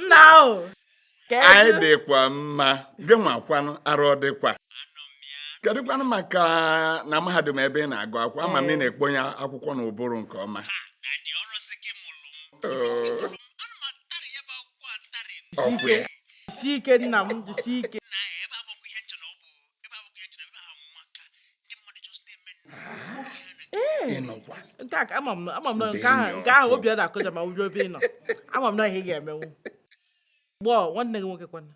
Now. I dekwa mma. Gịnwakwanụ arụ dịkwa. Kedụkwanụ maka na mahadum ebe ị na-agụ akwụkwọ ama m na na-ekponye akwụkwọ n'ụbụrụ nke ọma. Sike nna m sike. Nke a ama m na nke ahụ obi na-akụja ma ụjọ ebe ị nọ. Ama m na ihe ga-emenwu. Gbọ nwanne gị nwoke kwana.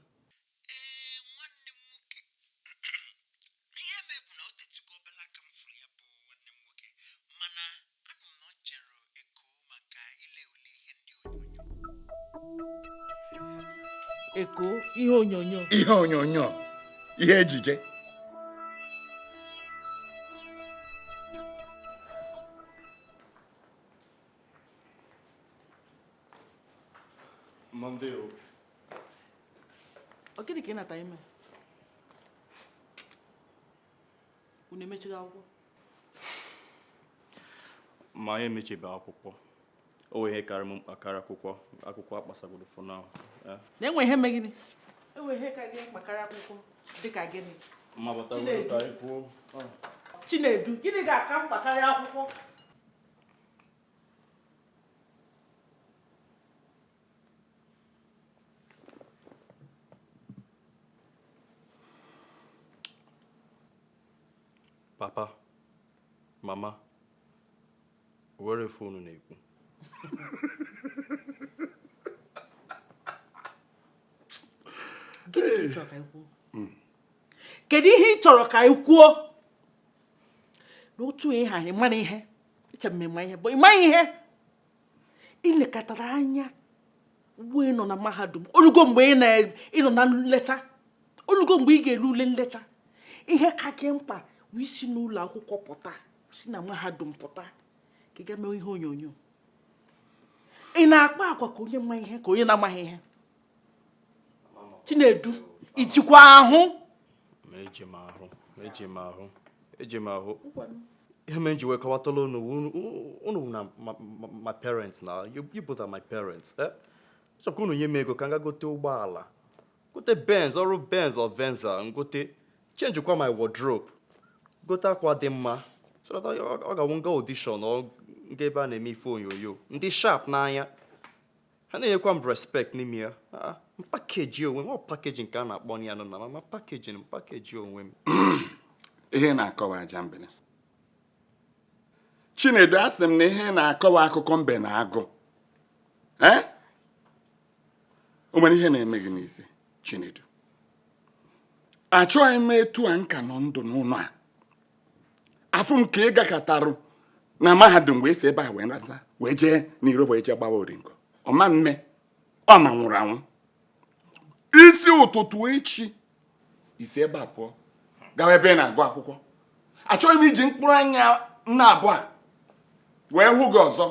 Eko ihe onyonyo ihe ejije Monday. Gịnị ka ị nata ime? Unu emechighị akwụkwọ? Ma anyị emechibe akwụkwọ. O wee ihe karịa m mkpa karịa akwụkwọ akpasagoro for now. Na enwe ihe megịnị? Enwe ihe ka gị mkpakarị akwụkwọ dịka gịnị? Chinedu, gịnị ga-aka mkpakarị akwụkwọ? Papa, Mama, where phone na-ekwu? Kedu ihe ị chọrọ ka ị kwuo? N'otu ihe ahụ ịmara ihe, eche m ịma ihe, bụ ịma ihe. Ilekọtara anya wee nọ na mahadum, olugo mgbe ị nọ na nleta, olugo mgbe ị ga-eru ule nleta. Ihe ka gị mkpa wee si n'ụlọ akwụkwọ pụta, si na mahadum pụta, ka ị ga mee ihe onyonyo. Ị na-akpa akwa ka onye ma ihe ka onye na-amaghị ihe. Chinedu, ijikwa ahụ? Eji m ahụ. Ihe m ji wee kọwatala unu na my parents now. You both are my parents. Chọkwa unu nye m ego ka m ga gote ụgbọala. Gote Benz, ọrụ Benz or Venza, ngote change kwa my wardrobe. Gote akwa dị mma. So that ọ ga-awụ nga audition ọ nga ebe a na-eme ife onyonyo. Ndị sharp n'anya. Ha na-enyekwa m respect n'ime ya. Package onwe m, ọ package nke a na-akpọ ya nọ na ma package onwe m. Ihe na-akọwa aja mbene. Chinedu asị m na ihe na-akọwa akụkọ mbe na agụ. O nwere ihe na-eme gị n'isi, Chinedu. Achọghị m etu a nka nọ ndụ n'ụlọ a. Afụ m ka ị gakọtarụ na mahadum wee si ebe a wee nata wee jee n'iro wee jee gbawa oringo. Ọma mme, ọ ma nwụrụ anwụ. Isi ụtụtụ echi isi ebe a pụọ gawa ebe na-agụ akwụkwọ. Achọghị m iji mkpụrụ anya nna abụọ a wee hụ gị ọzọ.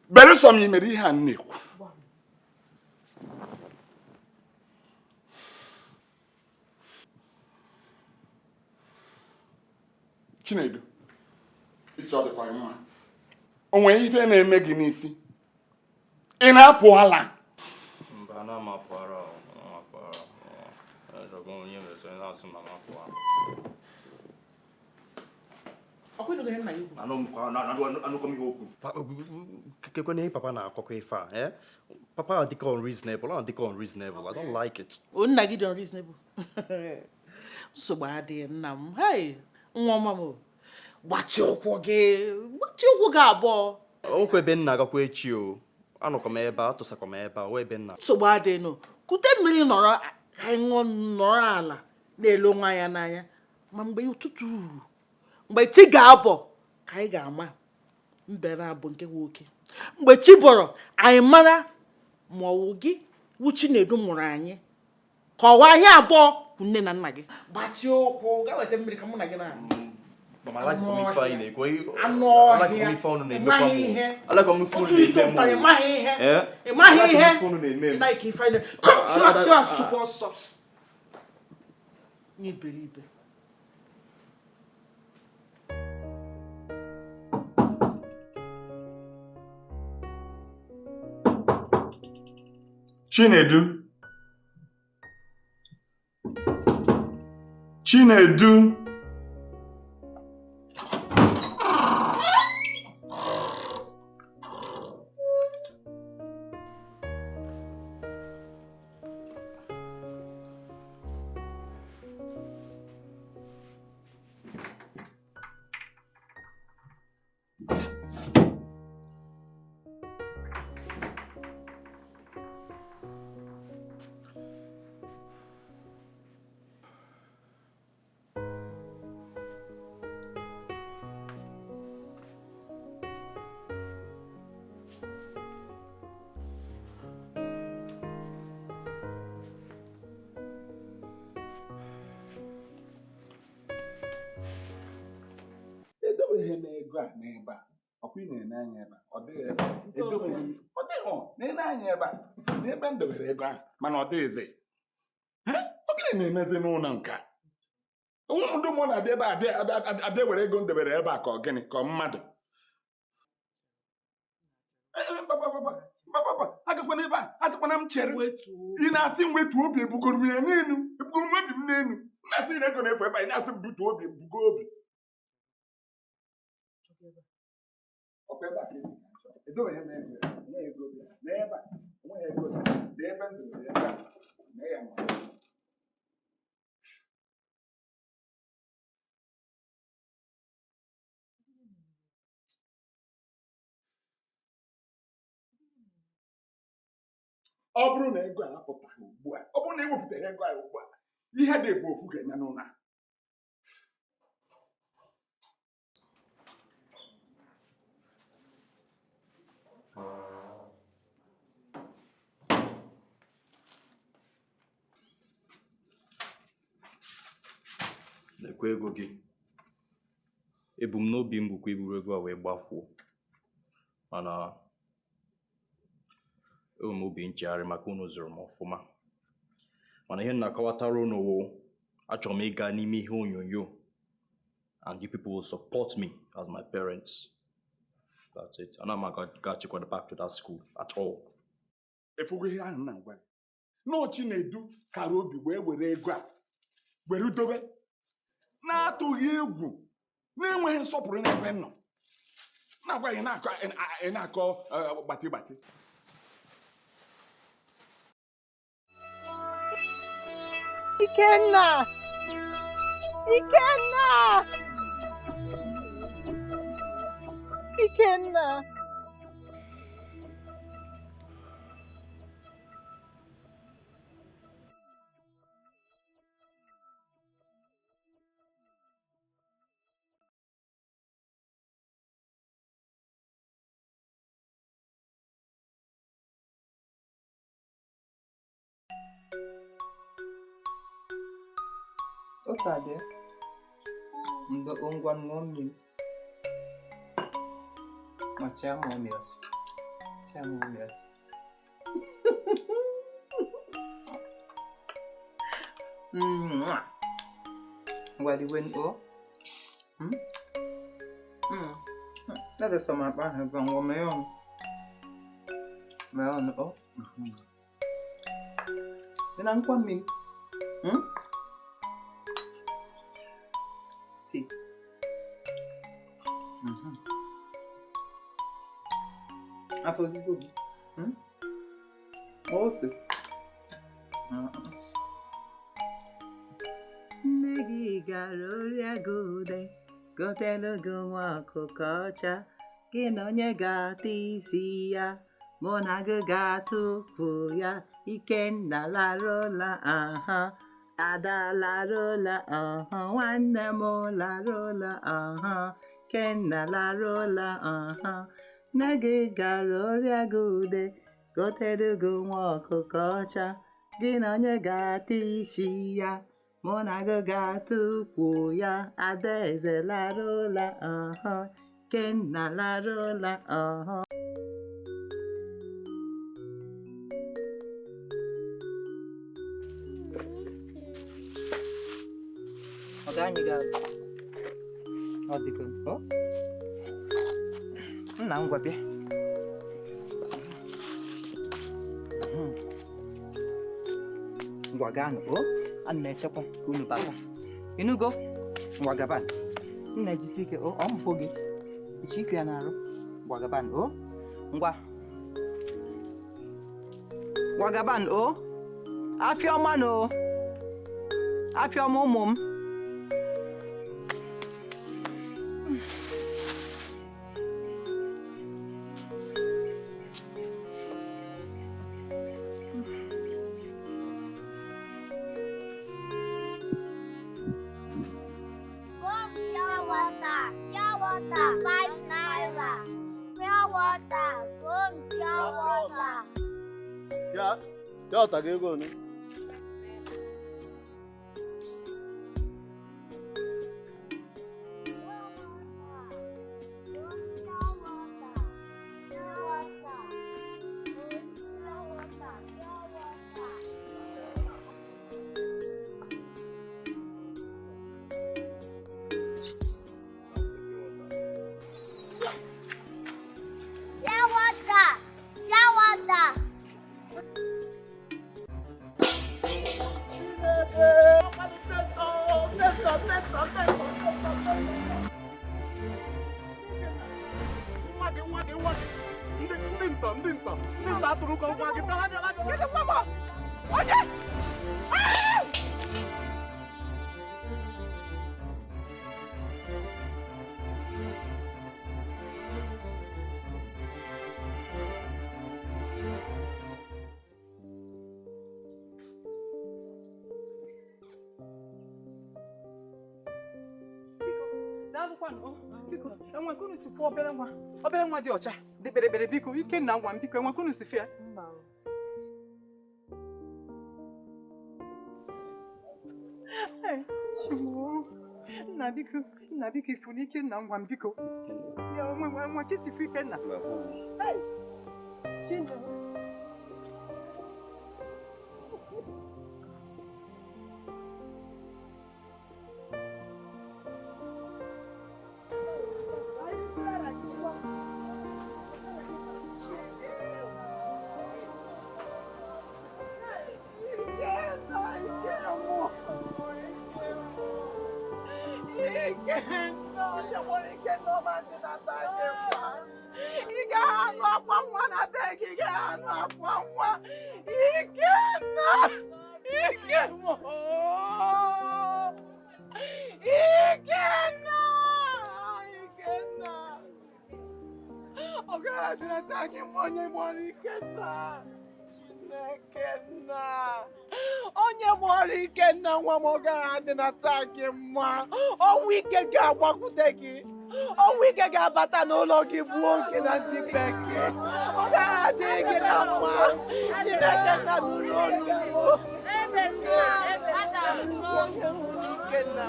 Beresọ m imere ihe a na-ekwu. Chinedu, isi ọ dịkwa mma. O nwere ife na-eme gị n'isi. Ị na-apụ ala. Mba na m apụara. Onye na-eso na-asụ na m apụara. Kekwana papa na-akọkọ ife a. Papa adịka unreasonable. I don't like it. Nna gị dị unreasonable. Nsogbu adịghị nna m. Hey, nwa ọma m. Gbatị ụkwụ gị abụọ. Okwu ebe nna agakwa echi o. Anọkọ m ebe a, atụsakọ m ebe a, ebe nna. Nsogbu adịghị. Kute mmiri nọrọ ala na-ele nwa ya n'anya. Ma mgbe ụtụtụ uru, mgbe chi ga-abọ ka anyị ga-ama mbere abụ nke nwoke. Mgbe chi bọrọ, anyị mara ma ọ wụ gị wụ Chinedu mụrụ anyị. Ka ọwa anyị abụọ bụ nne na nna gị. Gbatị ụkwụ, gaa weta mmiri ka mụ na gị na. Mama, I like coming fine. I like coming phone in the I like coming phone in the Chinedu. Chinedu. Edobeghị m ego a n'ebe a. Ọkwa ị na-ene anya ebe a. Ọ dịghị ebe a. Edobeghị m. Ọ dịghị ọ na-ene anya ebe a. N'ebe m dobere ego ahụ mana ọ dịghịzi. Ọ gịnị na-emezi n'ụlọ nke a? Ụmụ ndị mmụọ na-abịa ebe a abịa were ego m dobere ebe a ka ọ gịnị ka ọ mmadụ. Agakwana ebe a asịkwana m chere. Ị na-asị m wetu obi ebugoro m ya n'elu. Ebugoro m obi m n'elu. Na-asị na ego na-efu ebe a ị na-asị m butu obi ebugo obi. Ọkwa ebe a ka esi achọ. Edobeghị m ego ya. Onwe ego ya. N'ebe a. Onwe ego ya. N'ebe m dobere ebe a. Mee ya mma. Ọ bụrụ na ego a apụtaghị ugbu a, ọ bụrụ na ewepụtaghị ego a ugbu a, ihe dị bụ ofu ga-eme n'ụlọ a. Lekwa ego gị. Ebumnobi m bụkwa iburu ego a wee gbafuo. Mana enwe m obi nchegharị maka unu zụrụ m ọfụma. Mana ihe na-akọwatara unu wụ achọrọ m ịga n'ime ihe onyonyo and you people will support me as my parents. That's it. And I'm not going to check back to that school at all. Efugo ihe ahụ na-agwa gị. Nọọ Chinedu kara obi wee were ego a were dobe na-atụghị egwu na-enweghị nsọpụrụ n'ebe nọ. Na-agwa gị na-akọ gbatị gbatị. Ikenna! Ikenna! Ikenna! Osade, ndo ongwan ngomi. Machamo miot. Chamo miot. Wadi wen o. That is some apa have gone on my own. My own o. Then I'm coming. See. After this go. Also. Negi garoria gode, gotelo gumako kocha, ginonye gati siya, monaga gatu puya, Ikenna la rola aha, ada la rola aha, wanamo la rola aha, Kenna la rola aha, negi garoria gode, gotelo gumako kocha, ginonye gati siya, Monaga gatu puya, adeze la rola, Kenna la rola, Magani guys. Odiko. Oh? Nna ngwa bịa. Ngwagan, oh, and Mechapa, Kulubaka. You know, go Wagaban. Najisike, oh, Fogi. Chikianaro, Wagaban, oh, Wagaban, oh, Afio Mano, Afio Momum. Pure water, 5 naira. Pure water, pure water. Tell Tagago. Biko, enwekunu si fụ obere nwa dị ọcha dị berebere biko ike na ngwa m biko enwekunu si fịa nna biko ifu n'ike na ngwa m biko ya enwe kisi fụ ike nna onye gbara Ikenna nwa m gaghị adị na taa gị mma ọnwụ ike ga-agbakwute gị ọnwụ ike ga-abata n'ụlọ gị gbuo nke na ndị bekee ọ gaghị adị gị na mma Chineke nna nụrụ olu onye hụrụ Ikenna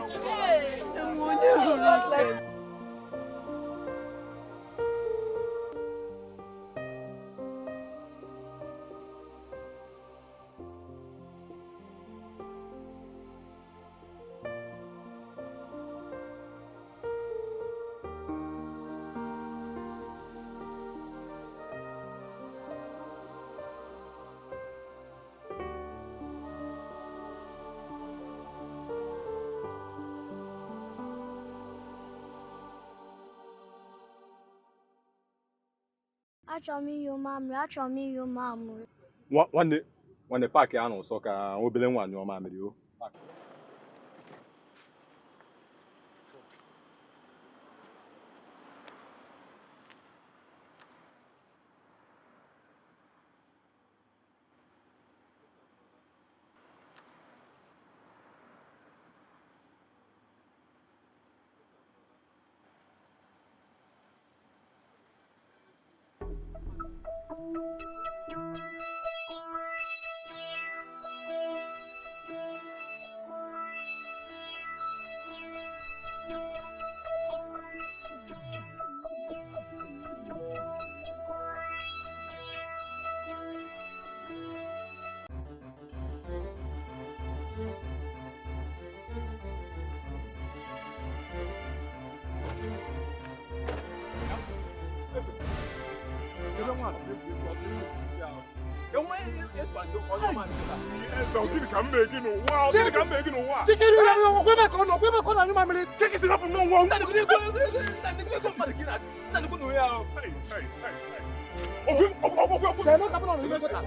Achọrọ m iyo mamịrị. Nwanne paakị a n'ụsọ ka obere nwa nyụọ mamịrị o. Gịnị ka m mee gị n'ụwa? Gịnị ka m mee gị n'ụwa? Chikiri ya no kwe ba ko na nyuma mere. Keke si rapụ n'ọnwa. Teno ka bana no gota.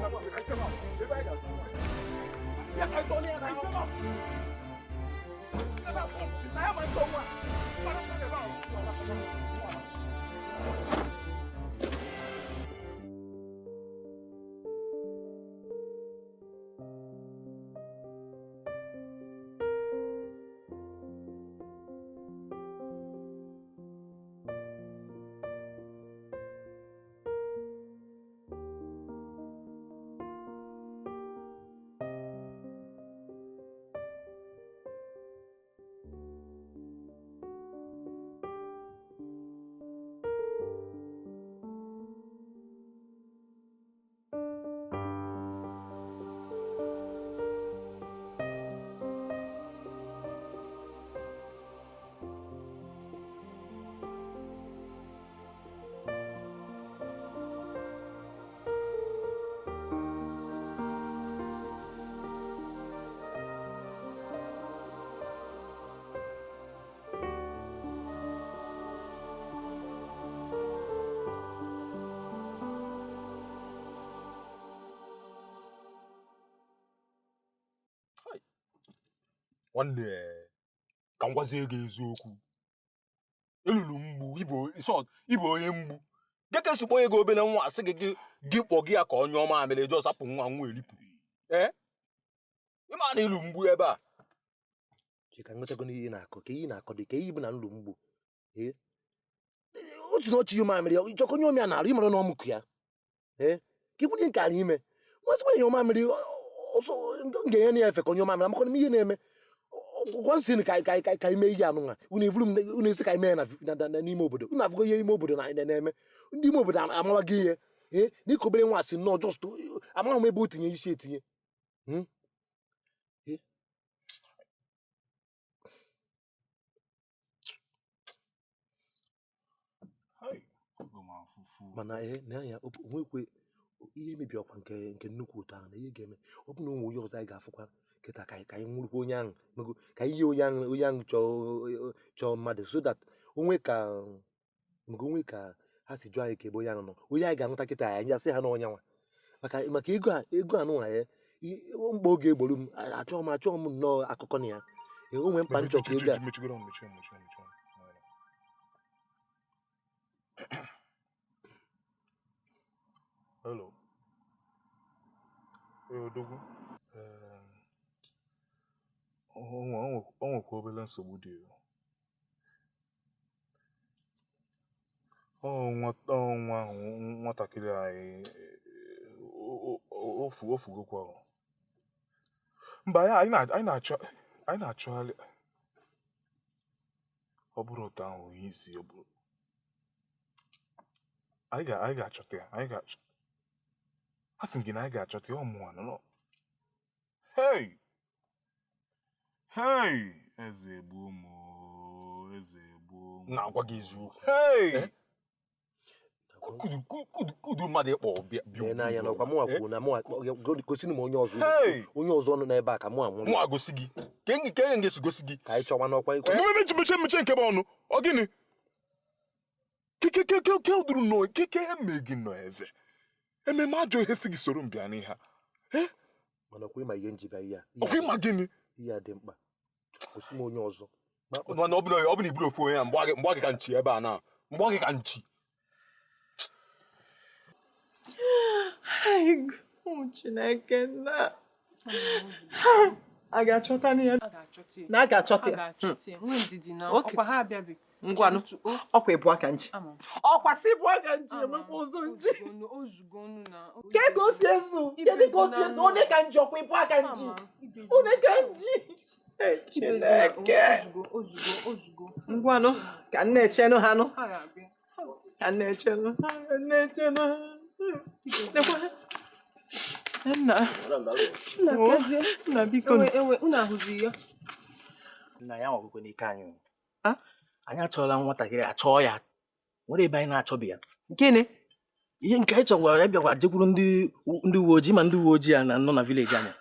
Nwanne ka m gwazie gị eziokwu. Elulu mgbu ịbụ onye mgbu. Geke sukpo ego obere nwa asị gị kpọ gị ya ka onye ọma mere eji ọsapụ nwa elipụ. Ịma na ilu mgbu ebe a. Chika ngotago n'ihe na-akọ ka ihe na-akọ dị ka ihe bụ na nlu mgbu. Otu n'ochi yo ma mere ịchọkọ onye ọmịa na-arụ ịmara na ọmụkụ ya. Ka ikwunye nke anyị ime. Nwasịkwa ihe ọma mere ọsọ ngenye na efe ka onye ọma mere amakọ ihe na-eme. Gwansi ka ime ihe anụ nwa. Unu esi ka ime na n'ime obodo. Unu afụgo ihe ime obodo na-eme. Ndị ime obodo amawa gị ihe. N'ike obere nwa asị nnọọ just amaghị m ebe o tinye isi etinye. Mana na ya onwekwe ihe mebi ọkwa nke nnukwu ụtọ ahụ na ihe ga-eme ọ bụ na onwe onye ọzọ anyị ga-afụkwa kịta ka anyị nwụrụkwa onye ahụ ka ihe onye ahụ chọọ mmadụ so that onwe ka ha si jụọ anyị ka ebe onye ahụ nọ onye anyị ga-anụta kịta anyị asị ha n'ọnya nwa maka ego anụ nwa ya mkpa oge egboro m achọghị m nnọọ akụkọ na ya onwe mkpa nchọ ka ego a Hello. Odogwu. O nwekwa obere nsogbu dị. Nwatakịrị anyị ofugokwa. Mba anyị na-achọgharị. Ọ bụrụ ụtọ ahụ onye isi ọ bụrụ. Anyị ga-achọta ya. I think I got you no. Hey, Ezebo. Now what is you? Hey, could mother or be na ya no kwa mo go sinu mo onye ọzọ nọ n'ebe a ka mo agosigi kengi ngesugosigi ka anyị chọwa n'ọkwa ikwu meche nke ba ọnụ ọ gịnị ke oduru no ke emegi no eze ememe ajọ ihe si gị soro mbịa n'ihe mana ọkwa ịma ihe njiba ihe ọkwa ịma gịnị ihe dị mkpa kwụsị m onye ọzọ mana ọ bụ na iburu ofu onye ya mgbe gị ka nchi ebe a na mgbe gị ka nchi Chineke na a ga-achọta ya na a ga-achọta ya ọkwa ha abịabe ngwanụ ọkwa ịbụ aka nji ọkwa si bụ aka nji emekwa ụzọ nji ke ka o si ezu kedu ka o si ezu onye ka nji ọkwa ịbụ aka nji onye ka nji Chineke ngwanụ ka nne echenụ ha nụ ka nne echenụ Nna biko unu ahụzi ya nna ya nwagwekwe n'ike anyị anyị achọọla nwatakịrị achọọ ya nwere ebe anyị na-achọbe ya gịnị ihe nke anyị chọkwara ịbịakwa jekwuru ndị uwe ojii ma ndị uwe ojii a nọ na vileji anyị.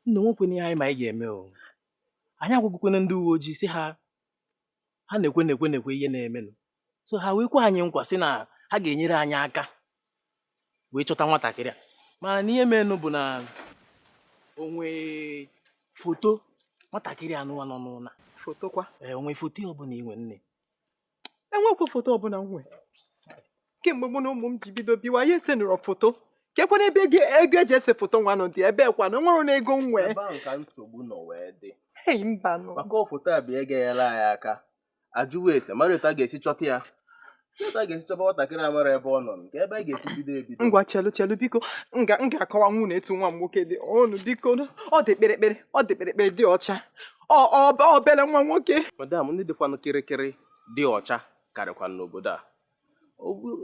Nna nwekwe ihe anyị ma anyị ga-eme o. Anyị agwagwekwana ndị uwe ojii si ha na-ekwe ihe na-emenụ. So ha wee kwa anyị nkwa sị na ha ga-enyere anyị aka wee chọta nwatakịrị a. Mana n'ihe menụ bụ na onwe foto nwatakịrị anụwa nọ n'ụlọ. Foto kwa? Onwe foto ọbụla inwe nne. Enwekwa foto ọbụla nwe. Kemgbe mụ na ụmụ m ji bido biwa ihe esenụrọ foto. Kekwana ebe ego eji ese foto nwanụ dị ebe kwa na nwere na ego nwe. Ebe ahụ ka nsogbu nọ wee dị. Hei mba nọ. Maka foto a bụ ego enyela anyị aka. Ajụwa ese mara etu a ga-esi chọta ya. Etu a ga-esi chọba nwatakịrị amara ebe ọ nọ nke ebe a ga-esi bido ebido. Ngwa chelu biko m ga-akọwa nwunye etu nwa m nwoke dị ọnụ biko ọ dị kpịrịkpịrị dị ọcha obele nwa nwoke. Madam, ndị dịkwanụ kịrịkịrị dị ọcha karịkwanụ n'obodo a.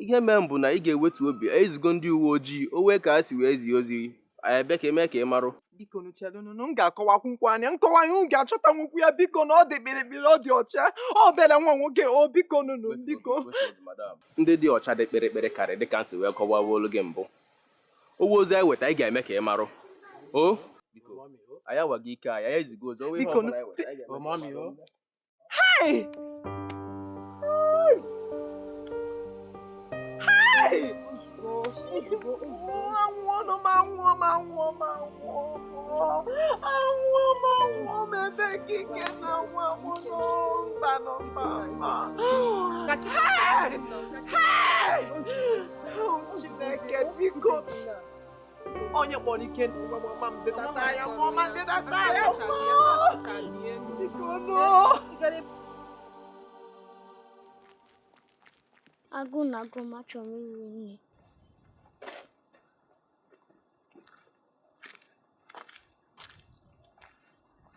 Ihe mee m bụ na ị ga-ewetu obi ezigo ndị uwe ojii o wee ka ha si wee zie ozi ebe ka eme ka ị marụ. Biko chelu m ga-akọwa akwụkwọ anya nkọwa ya m ga-achọta nwukwu ya biko na ọ dị kpịrịkpịrị ọ dị ọcha obele nwa nwoke o biko biko. Ndị dị ọcha dị kpịrịkpịrị karị dịka ntị wee kọwawolu gị mbụ. Owe ozi anyị weta anyị ga-eme ka ị marụ. O biko anyị awaghị ike anyị ezigo ozi owe ihe ọbụla anyị weta anyị ga-eme. Hey! Chineke biko onye kpọrọ ike mama m dịdata ya mama dịdata ya biko no. Agụ na-agụ m achọrọ m iri nri.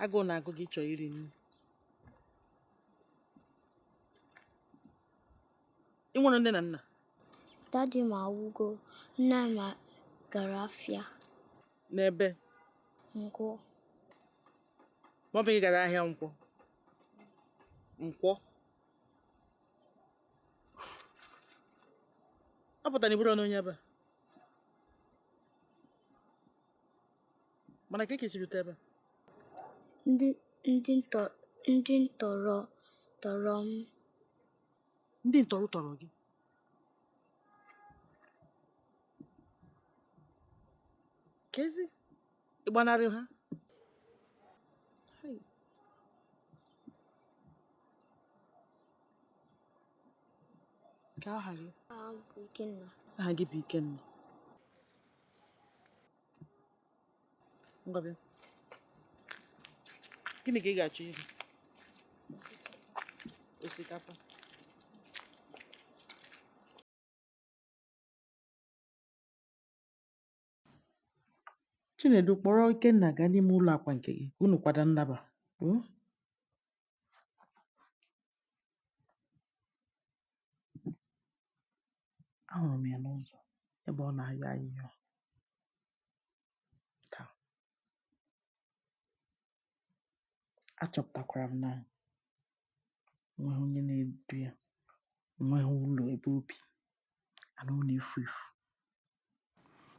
Agụụ na-agụ gị chọọ iri nri. Ị nwere nne na nna? Dadi m awụgo, nne m gara afịa. N'ebe? Nkwọ. Maọbụ gị gara ahịa nkwọ? Nkwọ? Ọ pụtara na iburu ọnụ onye ebe a. Mana ka esi rute ebe a? Ndị ntọrọ tọrọ m. Ndị ntọrọ tọrọ gị? Kezi ịgbanarị ha? Ka aha gị? Aha m bụ Ikenna. Aha gị bụ Ikenna. Ngwa bịa. Gịnị ka ị ga-achọ iri? Osikapa. Chinedu kpọrọ Ikenna gaa n'ime ụlọ akwa nke gị unu kwado nnaba. Ahụrụ m ya n'ụzọ ebe ọ na-ayọ ahịhịa. Taa achọpụtakwara m na nweghị onye na-edu ya, nweghị ụlọ ebe obi, ana ọ na-efu efu.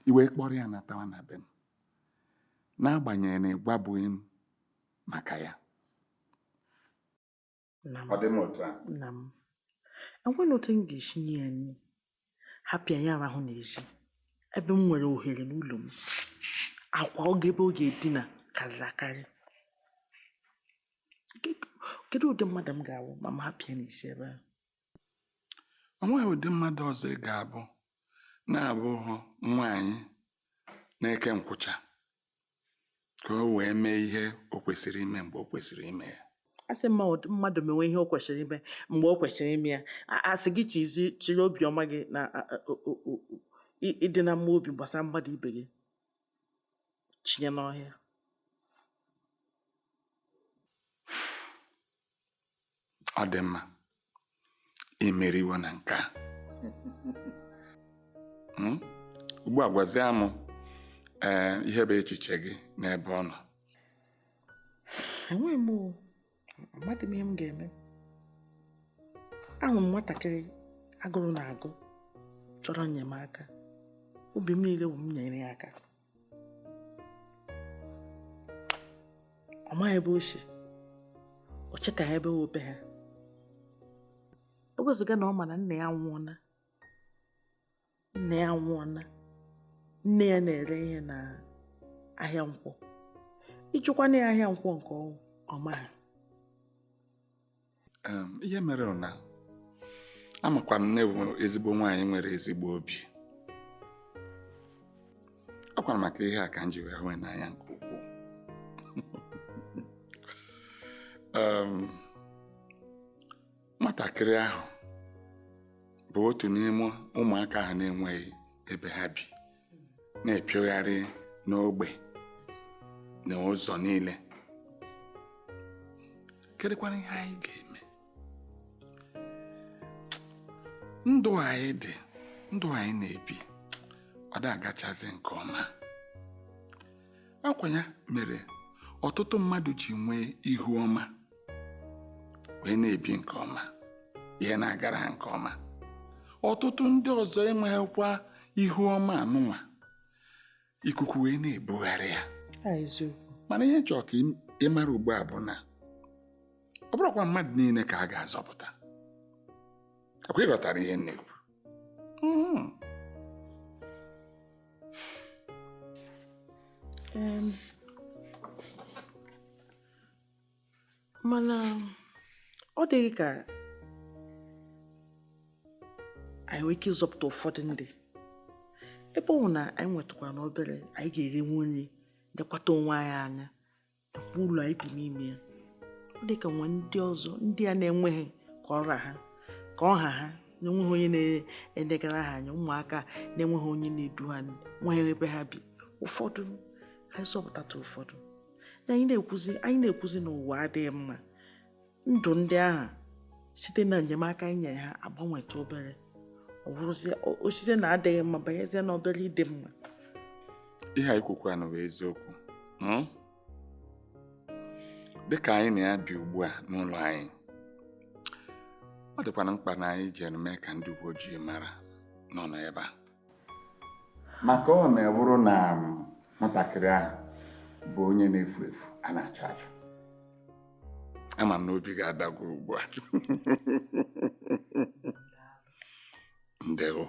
Iwe kpọrọ ya natawa na be m n'agbanyeghị na ịgwabughị m maka ya. Ọ dị m otu a? Nna m, enweghị otu m ga-esi nye ya nri hapụ ya arahụ n'ezi ebe m nwere ohere n'ụlọ m. Akwa ebe ọ ga-edina karịrị akarị. Kedu ụdị mmadụ m ga-awụ ma m hapụ ya n'isi ebe a? O nweghị ụdị mmadụ ọzọ ị ga-abụ na-abụghị nwaanyị na-eke nkwụcha ka o wee mee ihe o kwesịrị ime mgbe o kwesịrị ime ya. Asị mmadụ mewe ihe o kwesịrị ime mgbe o kwesịrị ime ya, asị gị chiri obiọma gị na ịdị na mma obi gbasara mmadụ ibe gị chinye n'ọhịa. Ọ dị mma, imeriwo na nke a. Ugbu a gwazie m ihe bụ echiche gị n'ebe ọ nọ. Enweghị m, amadị m ihe m ga-eme. Ahụrụ m nwatakịrị agụrụ na-agụ chọrọ enyemaka obi m niile bụ m nyere ya aka ọ maghị ebe o si o chetaghị ebe obe ha o wezụga na ọ ma na nna ya nwụọna nne ya na-ere ihe na ahịa nkwọ ịchụkwana ya ahịa nkwọ nke ọma ha ihe mere na amakwa m na ezigbo nwaanyị nwere ezigbo obi ọ kwara maka ihe a ka m ji wee hụ n'anya nke ukwuu nwatakịrị ahụ bụ otu n'ime ụmụaka ahụ na-enweghị ebe ha bi na-epiogharị n'ogbe na ụzọ niile kedụkwana ihe anyị ga-eme ndụ anyị na-ebi ọ da-agachazi nke ọma akwa ya mere ọtụtụ mmadụ ji nwee ihu ọma wee na-ebi nke ọma ihe na-agara ha nke ọma ọtụtụ ndị ọzọ enweghịkwa ihu ọma anụnwa ikuku wee na-ebugharị ya mana ihe chọọ ka ị mara ugbu a bụ na ọ bụrụkwa mmadụ niile ka a ga-azọpụta akwa ịghọtara ihe nne mana ọ dịghị ka anyị nwee ike ịzọpụta ụfọdụ ndị ebe ọ na anyị nwetakwara n'obere anyị ga-eri nwunye dekwata onwe anyị anya nakwa ụlọ anyị bi n'ime ya ọ dị ka nwe ndị ọzọ ndị a na-enweghị ka ọha ha na-enweghị onye na-edegara ha anya ụmụaka na-enweghị onye na-edu ha nweghị ebe ha bi ụfọdụ anyị zọpụtata ụfọdụ anyị na-ekwuzi na ụwa adịghị mma ndụ ndị ahụ site na enyemaka anyị nyere ha agbanweta obere ọ bụrụzie osise na adịghị mma banyezie na obere ịdị mma ihe anyị kwukwa na bụ eziokwu dịka anyị na-abi ugbu a n'ụlọ anyị ọ dịkwana mkpa na anyị jere mee ka ndị uwe ojii mara nọ n'ebe a maka ọ na-ebụrụ na nwatakịrị ahụ bụ onye na-efu efu a na-achọ achọ ama m na obi ga-adagwo ugbu a ndewo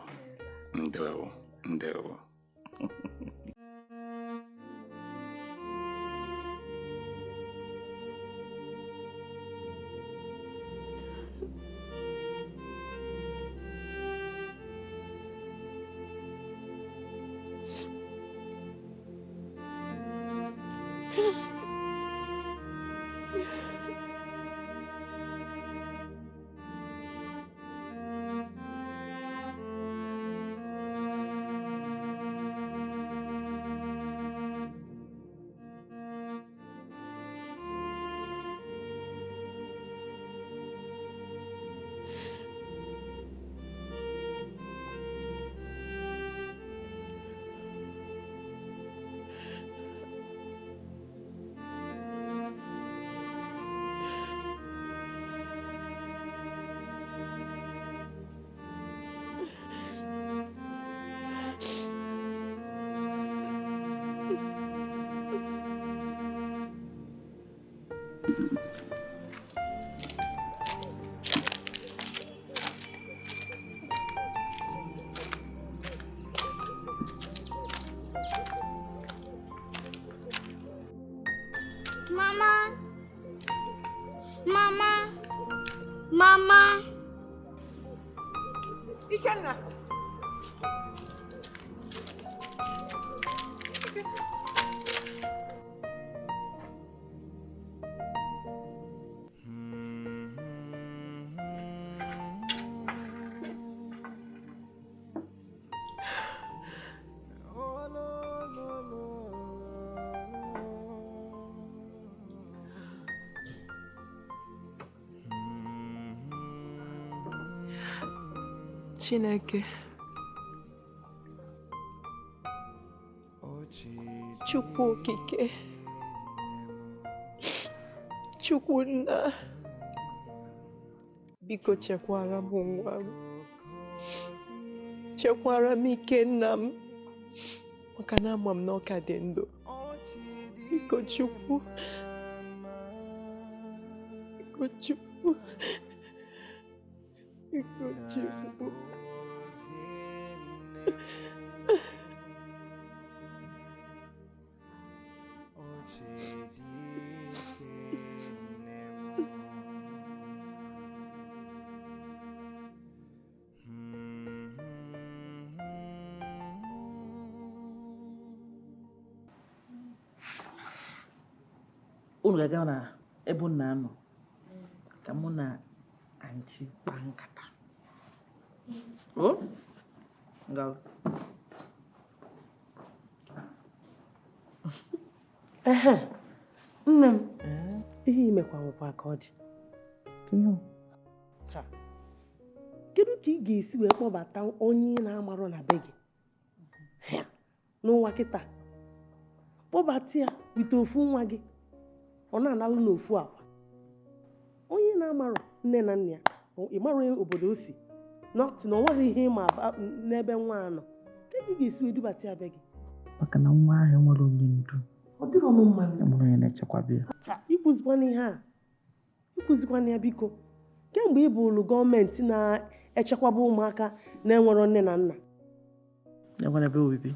Mama. Ikenna. Chineke, Chukwu okike, Chukwu nna, biko chekwara m nwa m. chekwara m ike nna m maka na ama m na ọ ka dị ndụ. Biko Chukwu, biko Chukwu, biko Chukwu. Unu ga-aga na ebe unu na-anọ ka mụ na anti kpaa nkata. Ngawa. Nne m, ihe imekwa nwekwa ka ọ dị. Kedu ka ị ga-esi wee kpọbata onye ị na-amarụ na be gị n'ụwa kịta? Kpọbata ya wite ofu nwa gị, ọ na-analụ n'ofu akwa. Onye na-amarụ nne na nna ya, ị marụ obodo o si, nọtị na ọ nwere ihe ịma n'ebe nwa a nọ. Kedu ka ị ga-esi wee dubata ya be gị? Maka na nwa ahụ nwere onye ndu. Ọ dịrị ọnụ mma. Enwere onye na-echekwabe ya. Ikwuzikwana ihe a, ikwuzikwana ya biko. Kemgbe ị bụrụ gọọmenti na-echekwaba ụmụaka na-enwero nne na nna, enwere ebe obibi,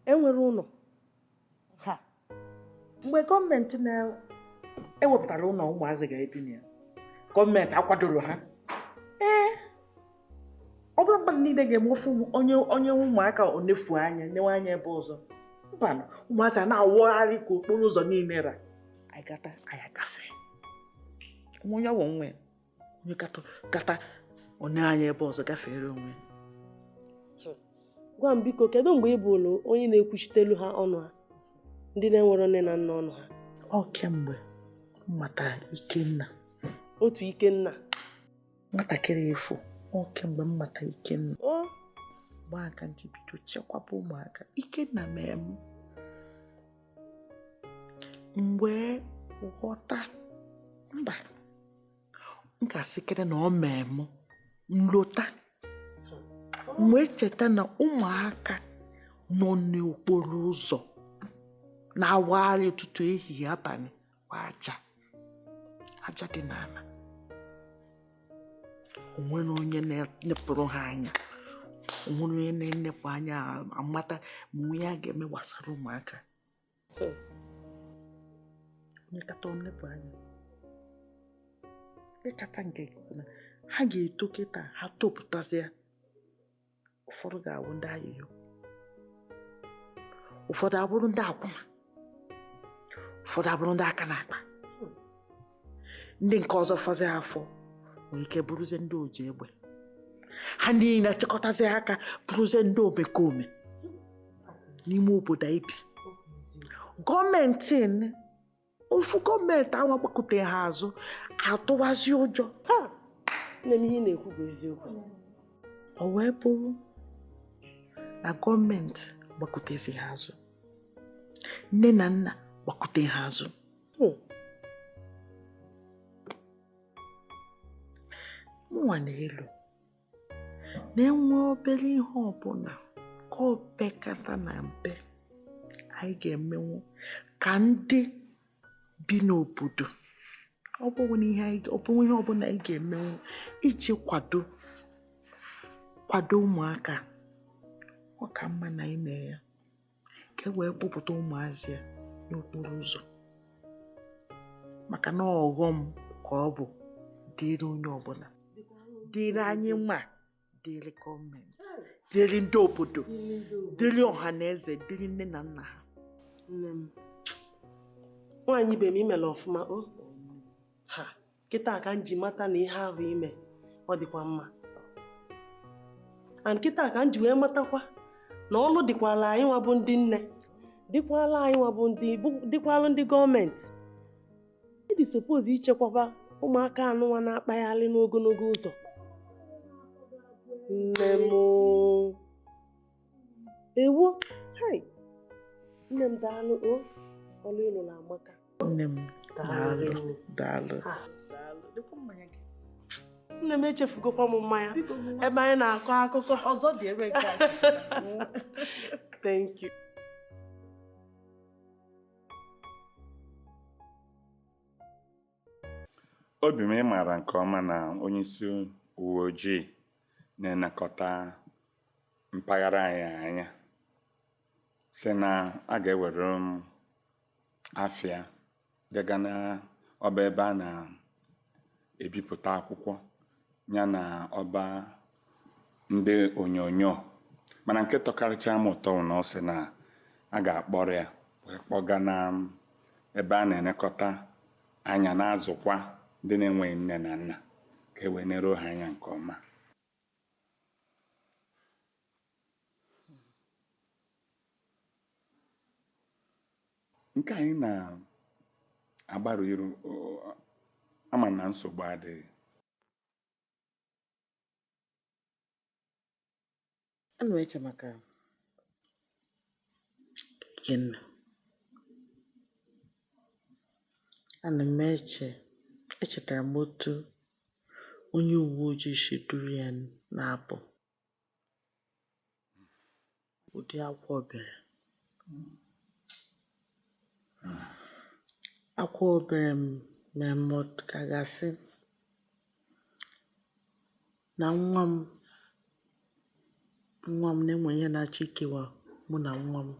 enwere ụlọ. Mgbe gọọmenti na-ewepụtara ụlọ ụmụazị ga-ebi na ya, gọọmenti akwadoro ha. Ọ bụrụ mmadụ niile ga-eme ofu onye ụmụaka onefu anya nyewe anya ebe ọzọ, mba ụmụazị a na-awụgharị ka okporo ụzọ niile ra anyị agafe. Onye ọwụ nwe onye kata onye anya ebe ọzọ gafere onwe. Gwa m biko, kedu mgbe ị bụrụ onye na-ekwuchitelu ha ọnụ ha, ndị na-enwero nne na nna ọnụ ha? Ọ kemgbe mmata Ikenna. Otu Ikenna nwatakịrị efu. Ọ kemgbe mmata Ikenna. Mgbe aka ndị bido chekwaba ụmụaka. Ikenna mee m mgbe ghọta mba m ga-asịkere na ọ mee m nlota mgbe cheta na ụmụaka nọ n'okporo ụzọ na-awagharị ụtụtụ ehihie abalị aja dị n'ala. Onwere onye na-enepụrụ ha anya, onwere onye na-enepụ anya amata ma onye a ga-eme gbasara ụmụaka. Onye kata onepụ anya ịchata nke ha ga-eto kịta, ha topụtasị ya. Ụfọdụ ga-awụ ndị ayịyọ, ụfọdụ abụrụ ndị akwụna, ụfọdụ abụrụ ndị aka na-akpa. Ndị nke ọzọ fọzi afọ nwere ike bụrụzie ndị oji egbe. Ha niile chịkọtazi aka bụrụzie ndị omekome n'ime obodo ibi. Gọọmenti ofu gọọmenti anwa gbakọte ha azụ atụwazi ụjọ. Nne m, ihe na-ekwu bụ eziokwu. Ọ wee bụrụ na gọọmenti gbakọtezi ha azụ, nne na nna gbakọte ha azụ. Mụnwa na-elu na-enwe obere ihe ọbụla ka o pekata na mpe anyị ga-emenwu ka ndị bi n'obodo. Ọ bụrụ ihe ọbụla anyị ga-emenwu iji kwado ụmụaka. Ọ ka mma na ime ya ka e wee kpọpụta ụmụazị ya n'okporo ụzọ, maka na ọghọm ka ọ bụ dịrị onye ọbụla, dịrị anyị nwa, dịrị gọọmenti, dịrị ndị obodo, dịrị ọha na eze, dịrị nne na nna ha. Nne m, nwaanyị ibe m, imela ọfụma. Kịta ka m ji mata na ihe ahụ ime ọ dịkwa mma. Kịta ka m ji wee matakwa na ọlụ dịkwala anyị nwa bụ ndị nne, dịkwala anyị nwa bụ dịkwala ndị gọọmenti. Ịdị suppose ichekwaba ụmụaka anụnwa na-akpagharị n'ogologo ụzọ. Nne m, ewo, nne m daalụ. Ọlụ ịlụ na amaka. Nne m daalụ. Dịkwa mmanya gị. Nne m echefugokwa m mmanya ebe anyị na-akọ akụkọ ọzọ dị ebe nke a. Thank you. Obi m ịmara nke ọma na onye isi uwe ojii na-enekọta mpaghara anyị anya si na a ga-ewere afịa gaga na ọba ebe a na-ebipụta akwụkwọ ya na ọba ndị onyonyo, mana nke tọkarịcha m ụtọ na ọ sị na a ga-akpọrọ ya wee kpọga na ebe a na-enekọta anya na-azụkwa ndị na-enweghị nne na nna ka e wee neruo ha anya nke ọma. Nke anyị na-agbarụ iru ama na nsogbu adịghị. Ana m eche maka Ikenna. Ana m echetara m otu onye uwe ojii si duru ya na-apụ. Ụdị akwa obere. Akwa obere mere m ka gasị na nwa m na-enwe ihe na-achọ ikewa mụ na nwa m.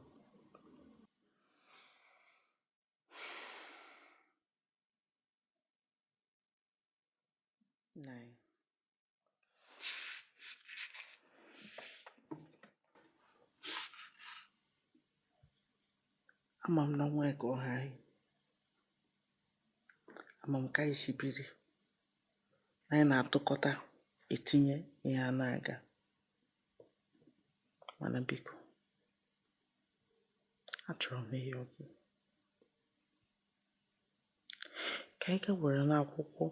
Ama m na nwa ka ọha anyị. Ama m ka anyị si biri. Anyị na-atụkọta etinye ihe a na-aga. Mana biko, achọrọ m ihe ọgụ. Ka anyị gaa were n'akwụkwọ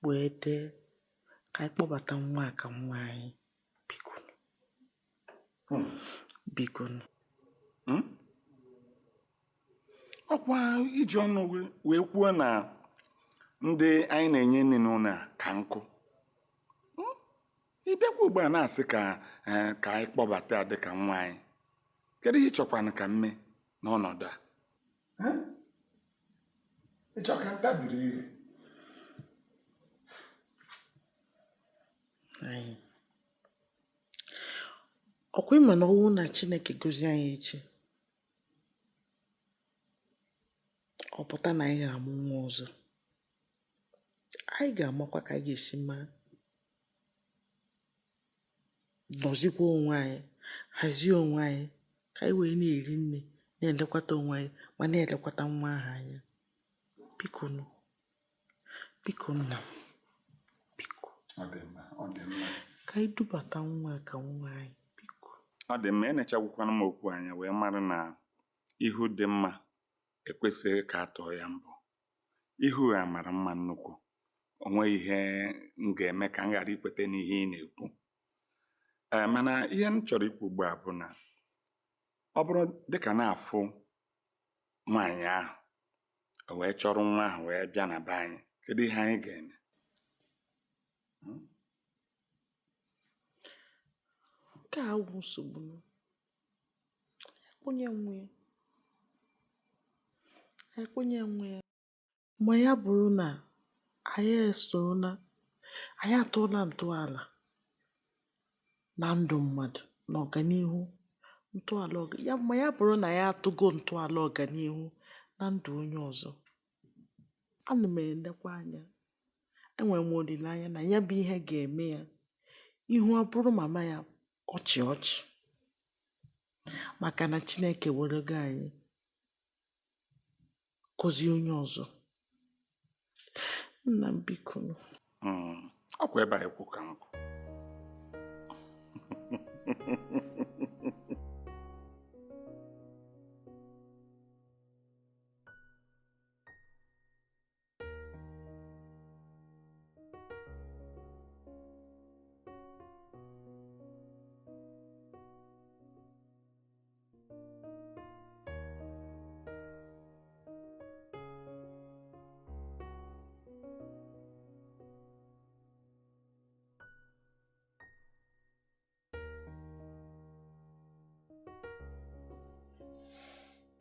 wee dee ka anyị kpọbata nwa a ka nwa anyị. Biko. Biko. Ọkwa iji ọnụ wee kwuo na ndị anyị na-enye nne n'ụlọ a ka nkụ. Ị bịakwa ugbu a na-asị ka anyị kpọbata ya dịka nwa anyị. Kedu ihe ị chọkwanụ ka mme n'ọnọdụ a? Ị chọ ka ntabiri ire? Ọkwa ịma na ọnwụ na Chineke gozie anyị echi, ọ pụta na anyị ga-amụ nwa ọzọ. Anyị ga-amakwa ka anyị ga-esi maa nọzikwa onwe anyị, hazie onwe anyị ka anyị wee na-eri nne, na-elekwata onwe anyị ma na-elekwata nwa ahụ anya. Biko nụ. Biko nna m. Biko. Ọ dị mma, ọ dị mma. Ka anyị dubata nwa ka nwa anyị. Biko. Ọ dị mma, enechagwụkwana m okwu anya wee mara na ihu dị mma ekwesịghị ka a tụọ ya mbọ. Ihu a mara mma nnukwu. O nweghị ihe m ga-eme ka m ghara ikweta n'ihe ị na-ekwu. Mana ihe m chọrọ ikwu ugbu a bụ na ọ bụrụ dịka na-afụ nwaanyị ahụ wee chọrọ nwa ahụ wee bịa na be anyị, kedu ihe anyị ga-eme? Nke a bụ nsogbu. Onye nwe ya. Ekwenye nwe ya. Ma ya bụrụ na anyị atụọla ntọala na ndụ mmadụ na ọganihu ma ya bụrụ na ya atụgo ntọala ọganihu na ndụ onye ọzọ. Ana m elekwa anya. Enwere m olileanya na ya bụ ihe ga-eme ya ihu ọ bụrụ mama ya ọchị ọchị, maka na Chineke werego anyị gọzie onye ọzọ. Nna m biko. Ọkwa ebe a ekwu ka nkụ.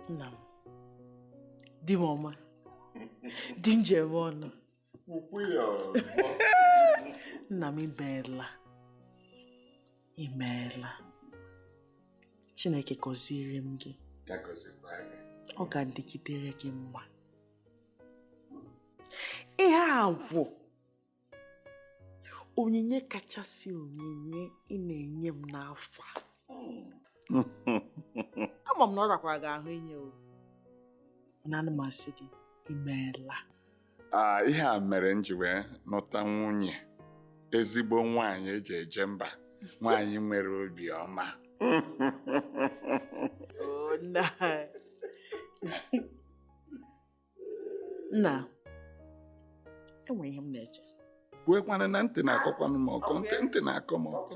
Nna m, di m ọma, di njem ọnụ. Nna m imeela. Chineke gọziere m gị. Ọ ga-adịgidere gị mma. Ihe a bụ onyinye kachasị onyinye ị na-enye m n'afọ a. Ama m na ọ rakwara gị ahụ inye o. Mana ana m asị gị imeela. Ihe a mere m ji wee nụta nwunye, ezigbo nwaanyị eji eje mba, nwaanyị nwere obi ọma. Nna, enwere ihe m na-eche. Kwuekwana na ntị na-akọkwanụ m ọkọ, ntị na-akọ m ọkọ.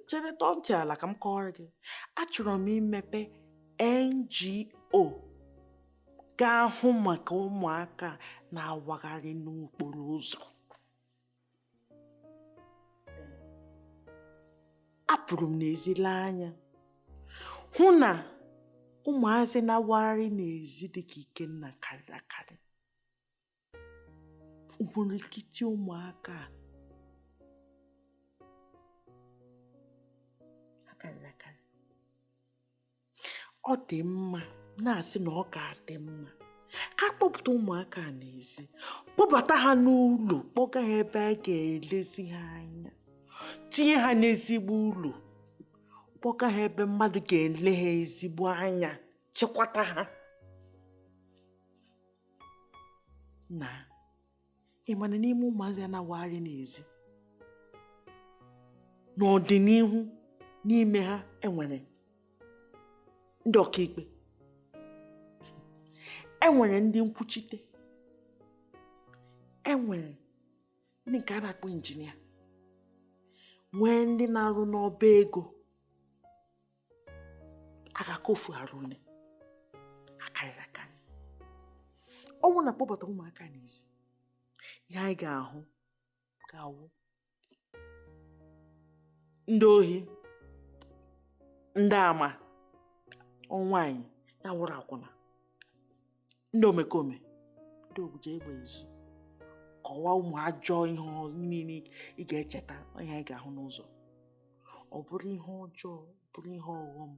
Chere tọọ ntị ala ka m kọrọ gị. Achọrọ m imepe NGO ga-ahụ maka ụmụaka na-awagharị n'okporo ụzọ. Apụrụ m n'ezi lee anya hụ na ụmụazị na-awagharị n'ezi dịka Ikenna karịrị akarị. Ugboronkịtị ụmụaka akarịrị akarị. Ọ dị mma, na-asị na ọ ga-adị mma ka kpọpụta ụmụaka n'ezi, kpọbata ha n'ụlọ, kpọga ha ebe a ga-elezi ha anya, tinye ha n'ezigbo ụlọ, kpọga ha ebe mmadụ ga-ele ha ezigbo anya, chekwata ha. Na ị mana n'ime ụmụazị a na-awagharị n'ezi, n'ọdịnihu n'ime ha enwere ndị ọkaikpe, enwere ndị nkwuchite, enwere ndị nke a na-akpọ injinia, nwee ndị na-arụ n'ọba ego. A ga-akọfu arụ nne akarịrị akarị. Ọ bụrụ na kpọbata ụmụaka n'ezi, ihe anyị ga-ahụ ga-awụ ndị ohi, ndị ama, nwaanyị ya wụrụ akwụna, ndị omekome, ndị ogbuje egbe izu, kọwaa ụmụ ajọ ihe niile ị ga-echeta ihe anyị ga-ahụ n'ụzọ. Ọ bụrụ ihe ọjọọ, bụrụ ihe ọghọm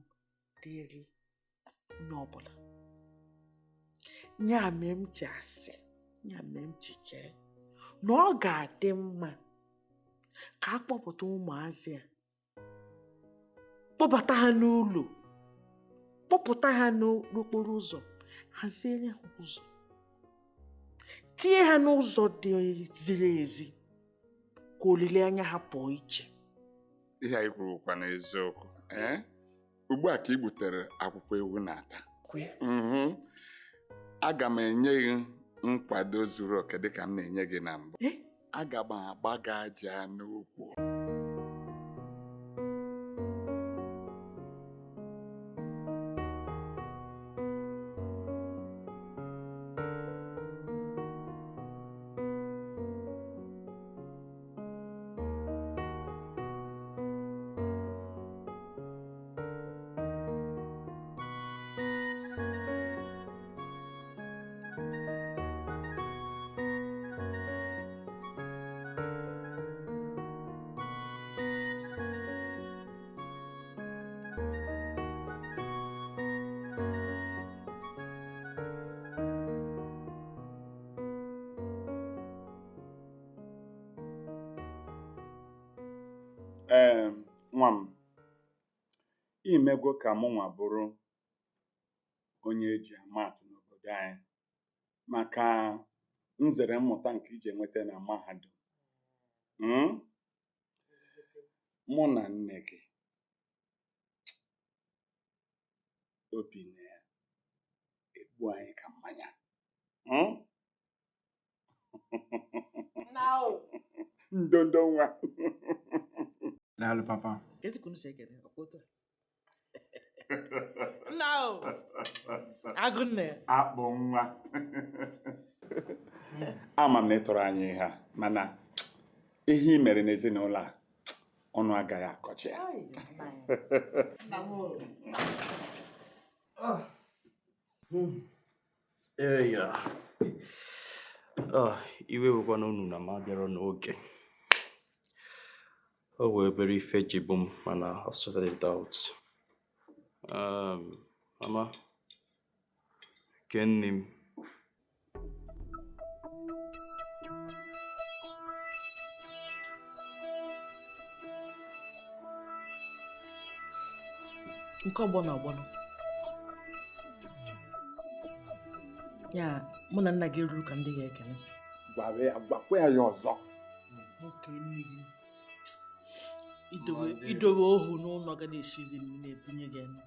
dịrị onye ọbụla. Ya mere m ji asị, ya mere m ji chee na ọ ga-adị mma ka a kpọpụta ụmụazị a, kpọbata ha n'ụlọ, kpọpụta ha n'okporo ụzọ, haziere ha ụzọ, tinye ha n'ụzọ dị ziri ezi ka olileanya ha pụọ iche. Ihe anyị kwurukwa n'eziokwu. Ugbu a ka ị butere akwụkwọ ewu na-ata. Aga m enye gị nkwado zuru oke dịka m na-enye gị na mbụ. Aga m agba gị aja n'ukwu. Nwa m, imego ka mụnwa bụrụ onye eji amatụ n'obodo anyị maka nzere mmụta nke ije nweta na mahadum. Mụ na nne gị obi na-egbu anyị ka mmanya. Ndondo nwa. Daalụ papa. Akpụ nwa. Ama m na ị tụrụ anyị ihe a, mana ihe ị mere n'ezinụlọ a ọnụ agaghị akọchi ya. Yeah. Iwe wekwa n'unu na ma bịara n'oge. O wee bere ife jibu m mana I've sorted it out. Mama, nne m. Nke ọgbọnọ. Ya, mụ na nna gị ruru ka ndị ga-ekene. Gwakwa ya ọzọ. Nwoke nne gị. Idowe ohu n'ụlọ ga na-eshiri m na-ebunye gị enu.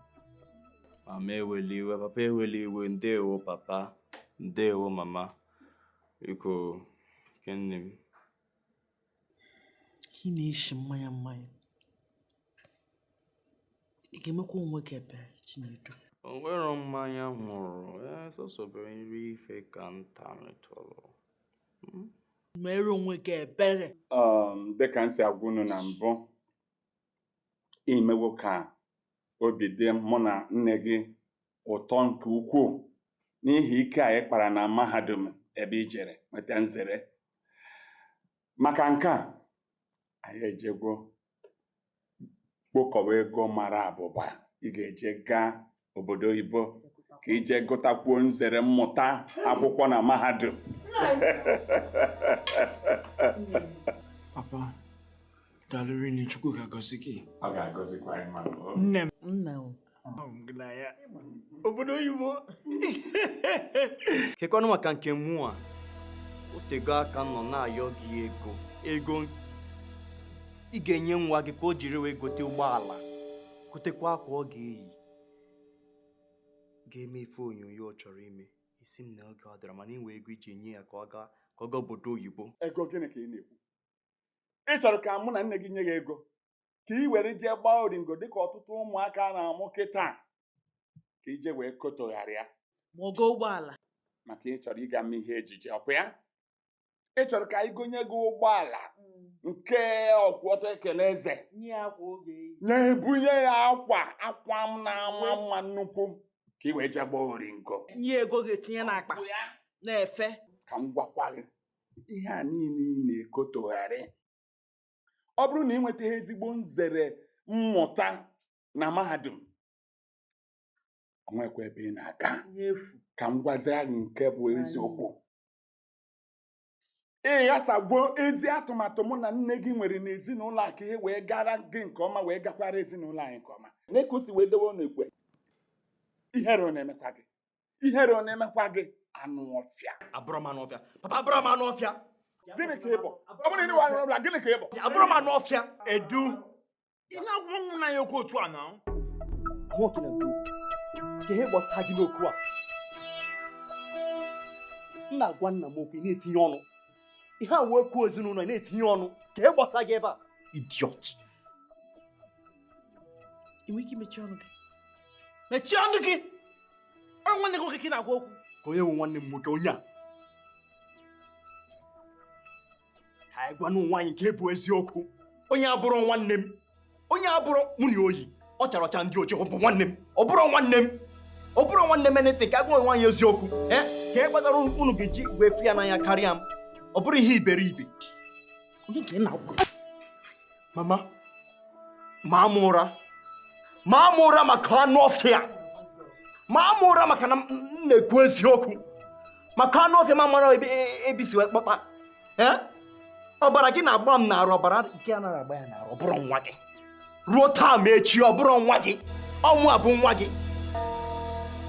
Mama eweli iwe, papa eweli iwe, ndewo papa, ndewo mama. Iko, nne m. Ị na-eshi mmanya. Ị ga-emekwa onwe gị ebere, Chinedu. O nwere mmanya nwụrụ, sọsobere nri ife ka nta metụrụ. Mere onwe gị ebere. Dịka m si agwa unu na mbụ, imewo ka obi dị mụ na nne gị ụtọ nke ukwuu n'ihi ike anyị kpara na mahadum ebe i jere nweta nzere. Maka nke a, anyị ejegwo kpokọwa ego mara abụba ị ga-eje gaa obodo oyibo ka ije gụtakwuo nzere mmụta akwụkwọ na mahadum. Papa, dalụrụ ni Chukwu ga-agọzi gị. Ọ ga-agọzikwa anyị ma. Nne m. Nna m. Obodo oyibo. Kekwanụ maka nke mụ a, otego aka nọ na-ayọ gị ego ị ga-enye nwa gị ka o jiri wee gote ụgbọala, gotekwa akwa ọ ga-eyi, ga-eme ife onyonyo ọ chọrọ ime. Isi m na oge ọ dara mana inwe ego iji enye ya ka ọ gaa obodo oyibo. Ego gịnị ka ị na-ekwu? Ị chọrọ ka mụ na nne gị nye gị ego ka ị were jee gbaa oringo dịka ọtụtụ ụmụaka na-amụ kịta ka ije wee kotogharịa Ma ogo ụgbọala. maka ị chọrọ ịga mee ihe ejije, ọkwa ya? Ị chọrọ ka anyị gonye gị ụgbọala nke ọkwọtọ ekele eze, nye ebunye ya akwa m na-ama mma nnukwu ka ị wee jee gbaa oringo. Nye ego ga-etinye n'akpa na-efe. Ka m gwakwa gị, ihe a niile ị na-ekotogharị, ọ bụrụ na ị nweta ezigbo nzere mmụta na mahadum, o nwekwa ebe ị na-aga. Ka m gwazie gị nke bụ eziokwu. Ị ghasagbuo ezi atụmatụ mụ na nne gị nwere n'ezinụlọ a ka ihe wee gara gị nke ọma, wee gakwara ezinụlọ anyị nke ọma. N'eka o si wee dowe n'ekwe, ihere ọ na-emekwa gị anụ ọfịa. Abụrụ m anụ ọfịa. Papa, abụrụ m anụ ọfịa. Gịnị ka ị bụ? Ọ bụrụ na ị nwaanyị ọbụla, gịnị ka ị bụ? Abụrụ m anụ ọfịa. Edu. Ị na-agwa ụmụ na ya okwu otu a na? Nwoke na ngwo. Ka ihe gbasa gị n'okwu a. M na-agwa nna m okwu na-etinye ọnụ. Ihe a wee kwuo ezinụlọ na-etinye ọnụ. Ka ihe gbasa gị ebe a. Idiot. Ị nwere ike mechie ọnụ gị? Mechie ọnụ gị! Ọ nwanne gị nwoke ka ị na-agwa okwu. Ka onye nwe nwanne m nwoke onye a. Ka anyị gwa nwaanyị nke bụ eziokwu. Onye abụrụ nwanne m. Onye abụrụ mụ na oyi. Ọ chara ọcha ndị ojii, ọ bụ nwanne m. Ọ bụrụ nwanne m. Ọ bụrụ nwanne m enete ka agwa nwaanyị eziokwu. Ka e kpatara unu ga-eji wee fụ ya n'anya karịa m. Ọ bụrụ ihe iberibe. Onye ka ị na-agwa? Mama, maa m ụra. Maa m ụra maka anụ ọfịa. Maa m ụra maka na m na-ekwu eziokwu. Maka anụ ọfịa ma mara ebe isi wee kpọta. Ọbara gị na-agba m n'arụ, ọbara nke anaghị agba ya n'arụ, ọ bụrụ nwa gị. Ruo taa ma echi ọ bụrụ nwa gị. Ọnwụ a bụ nwa gị.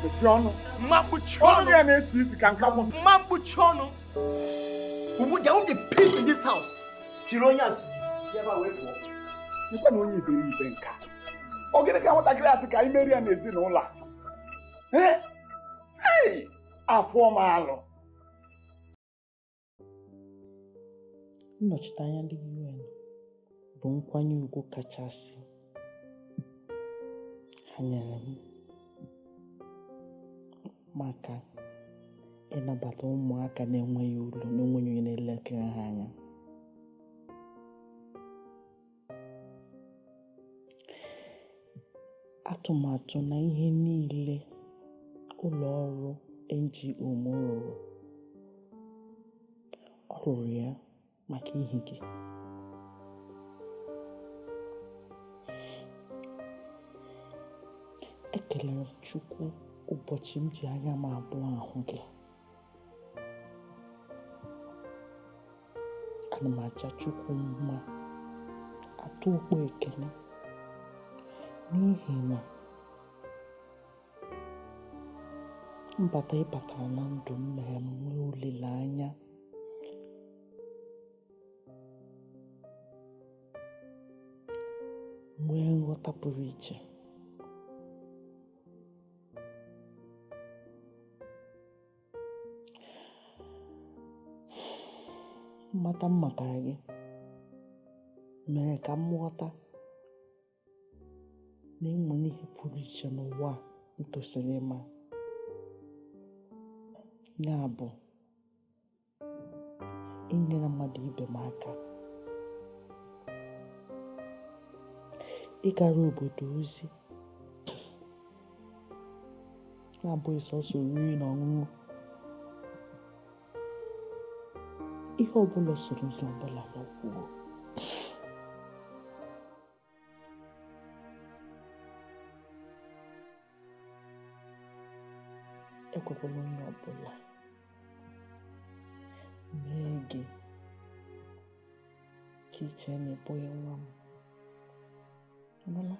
Mechie ọnụ. Mma mkpuchi Ọnụ ọnụ. ya na-esi isi ka nka gwụ. Mma mkpuchi ọnụ. There won't be peace in this house. Tiri onye asị ebe a wee pụọ. Nkwa na onye iberibe nka. Ọ gịnị ka nwatakịrị asị ka anyị merie ya n'ezinụlọ a? Afọ m alụ. Nnọchiteanya ndị UN bụ nkwanye ùgwù kachasị ha nyere m maka ịnabata ụmụaka na-enweghị olu na onweghị onye na-elekere ha anya. Atụmatụ na ihe niile ụlọ ọrụ NGO m rụrụ. Ọ rụrụ ya maka ihi gị. Ekelere Chukwu ụbọchị m ji anya m abụọ ahụ gị. Ana m aja Chukwu mma, atụ okpu ekele n'ihi na mbata ị batara na ndụ m mere m nwee olileanya. Nwee nghọta pụrụ iche. Mmata m matara gị mere ka m ghọta na enwere ihe pụrụ iche n'ụwa m tosiri ịma. Ya bụ inyere mmadụ ibe m aka, ịgara obodo ozi na-abụghị sọsọ oriri na ọṅụṅụ. Ihe ọbụla soro ihe ọbụla ya kwuo. Ekwekwala onye ọbụla mee gị ka iche na ịbụghị nwa m. Nụla?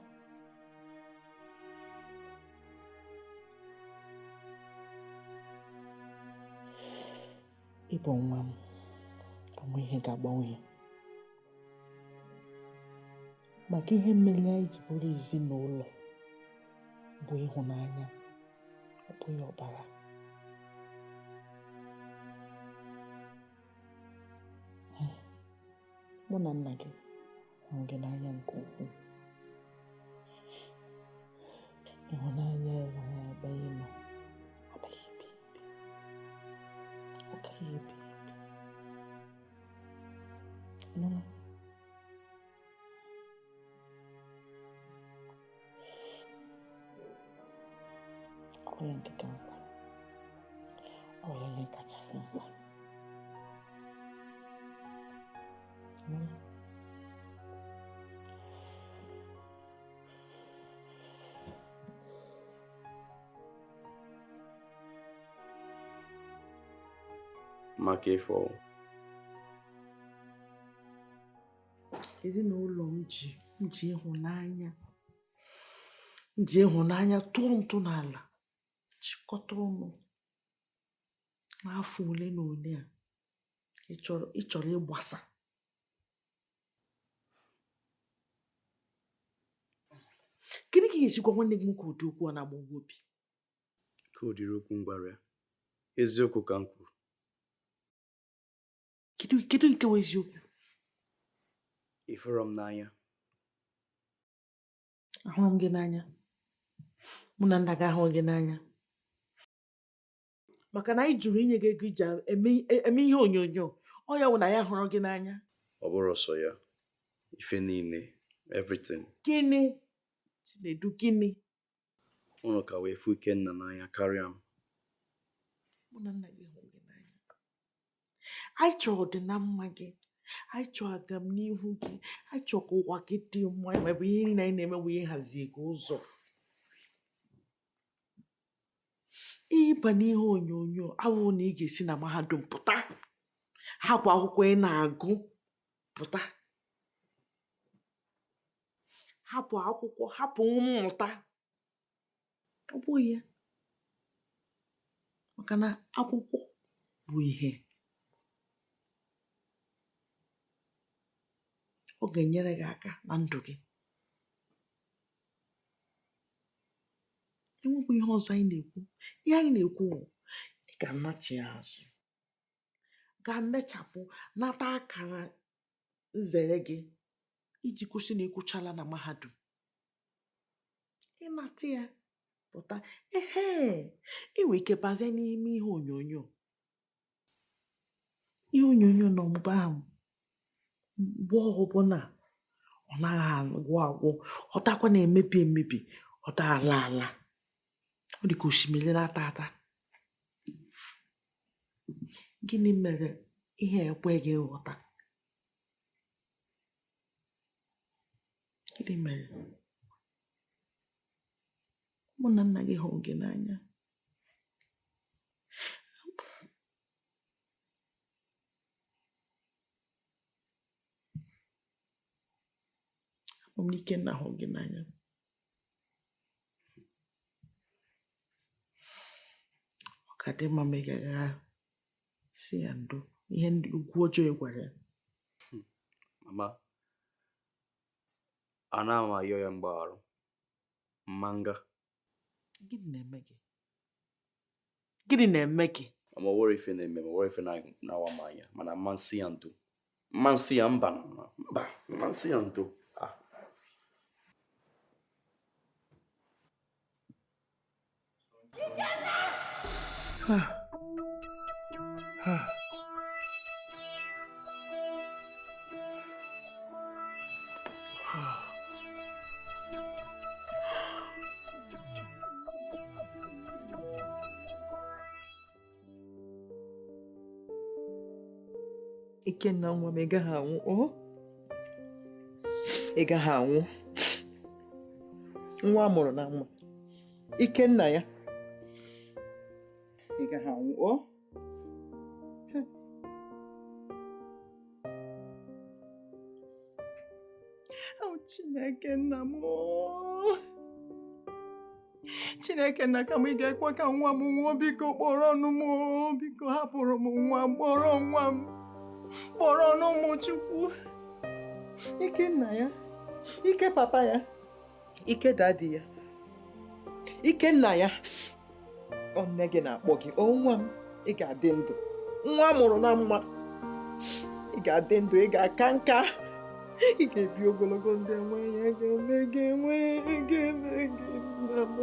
Ịbụ nwa m, onwe ihe ga-agbanwe ya. Maka ihe mmeri anyị ji bụrụ ezinụlọ bụ ịhụnanya, ọ bụghị ọbara. Mụ na nna gị hụrụ gị n'anya nke ukwuu. Ịhụnanya enweghị ebe ị nọ, agaghị ebi ebi. Ọ gaghị ebi ebi. Nụla? Ọ ya nke ka mkpa. Ọ ya ihe kachasị mkpa. Nụla? Maka ifo. Ezinụlọ m ji ịhụnanya tụọ ntụ n'ala, chịkọta ọnụ n'afọ ole na ole a ị chọrọ ịgbasa. Gịnị ka ị ga-esikwa nwanne gị nwoke ụdị okwu a na-agbawa obi? Ka ụdịrị okwu ngwara ya. Eziokwu ka m kwuru. Kedu nke bụ eziokwu? Ifuru m n'anya. Ahụrụ m gị n'anya. Mụ na nna gị ahụrụ gị n'anya. Maka na anyị jụrụ inye gị ego iji eme ihe onyonyo. Ọ ya bụ na ya hụrụ gị n'anya. Ọ bụrụ sọ ya. Ife niile. Everything. Gịnị? Chinedu, gịnị? Unu ka wee fụ Ikenna n'anya karịa m. Mụ na nna gị hụrụ gị n'anya. Anyị chọrọ ọdịnamma gị. Anyị chọrọ agamnihu gị. Anyị chọrọ ka ụwa gị dị mma. Ma ọ bụ ihe niile anyị na-eme bụ ihe hazie gị ụzọ. Ịba n'ihe onyonyo ahụhụ na ị ga-esi na mahadum pụta. Hapụ akwụkwọ ị na-agụ pụta. Hapụ akwụkwọ, hapụ mmụta. Ọ bụghị ya. Maka na akwụkwọ bụ ihe. Ọ ga-enyere gị aka na ndụ gị. Enwekwa ihe ọzọ anyị na-ekwu. Ihe anyị na-ekwu bụ ị ga-anachi azụ, ga-emechapụ nata akara nzere gị iji kwụsị na ịkwụchala na mahadum. Ịnata ya pụta, enwe ike bazie n'ime ihe onyonyo. Ihe onyonyo nọ mgbe ahụ mgbe ọbụla ọ naghị agwụ agwụ, ọ dakwa na-emebi emebi, ọ da ala ala. Ọ dị ka osimiri na-ata ata. Gịnị mere ihe ekweghị nghọta? Gịnị mere? Mụ na nna gị hụrụ gị n'anya. Abụ m Ikenna hụrụ gị n'anya. Ọ ka dị mma ma ị gaghị si ya ndo ihe ndị ugwu ọjọọ ị gwara ya. Mama, ana m ayọ ya mgbaghara. Manga. Gịnị na-eme gị? Gịnị na-eme gị? Ama were ife na-eme, ma were ife na-awa m anya, mana mmansi ya ndo. Mmansi ya mba, mmansi ya ndo. Ikenna nwa m, ị gaghị anwụ. Ị gaghị anwụ. Nwa amụrụ na nwa. Ikenna ya. Ị gaghị anwụ. Chineke nna m. Chineke nna, ka m ị ga-ekwe ka nwa m nwụọ, biko kpọrọ ọnụ m. Biko hapụrụ m nwa m, kpọrọ nwa m. Kpọrọ ọnụ m, Chukwu. Ikenna ya. Ike papa ya. Ike dadi ya. Ikenna ya. Ọ nne gị na-akpọ gị. O nwa m, ị ga-adị ndụ. Nwa mụrụ na mma. Ị ga-adị ndụ, ị ga-aka nka. Ị ga-ebi ogologo ndụ, enweghị ya ga-eme gị, enweghị ga-eme gị nna m.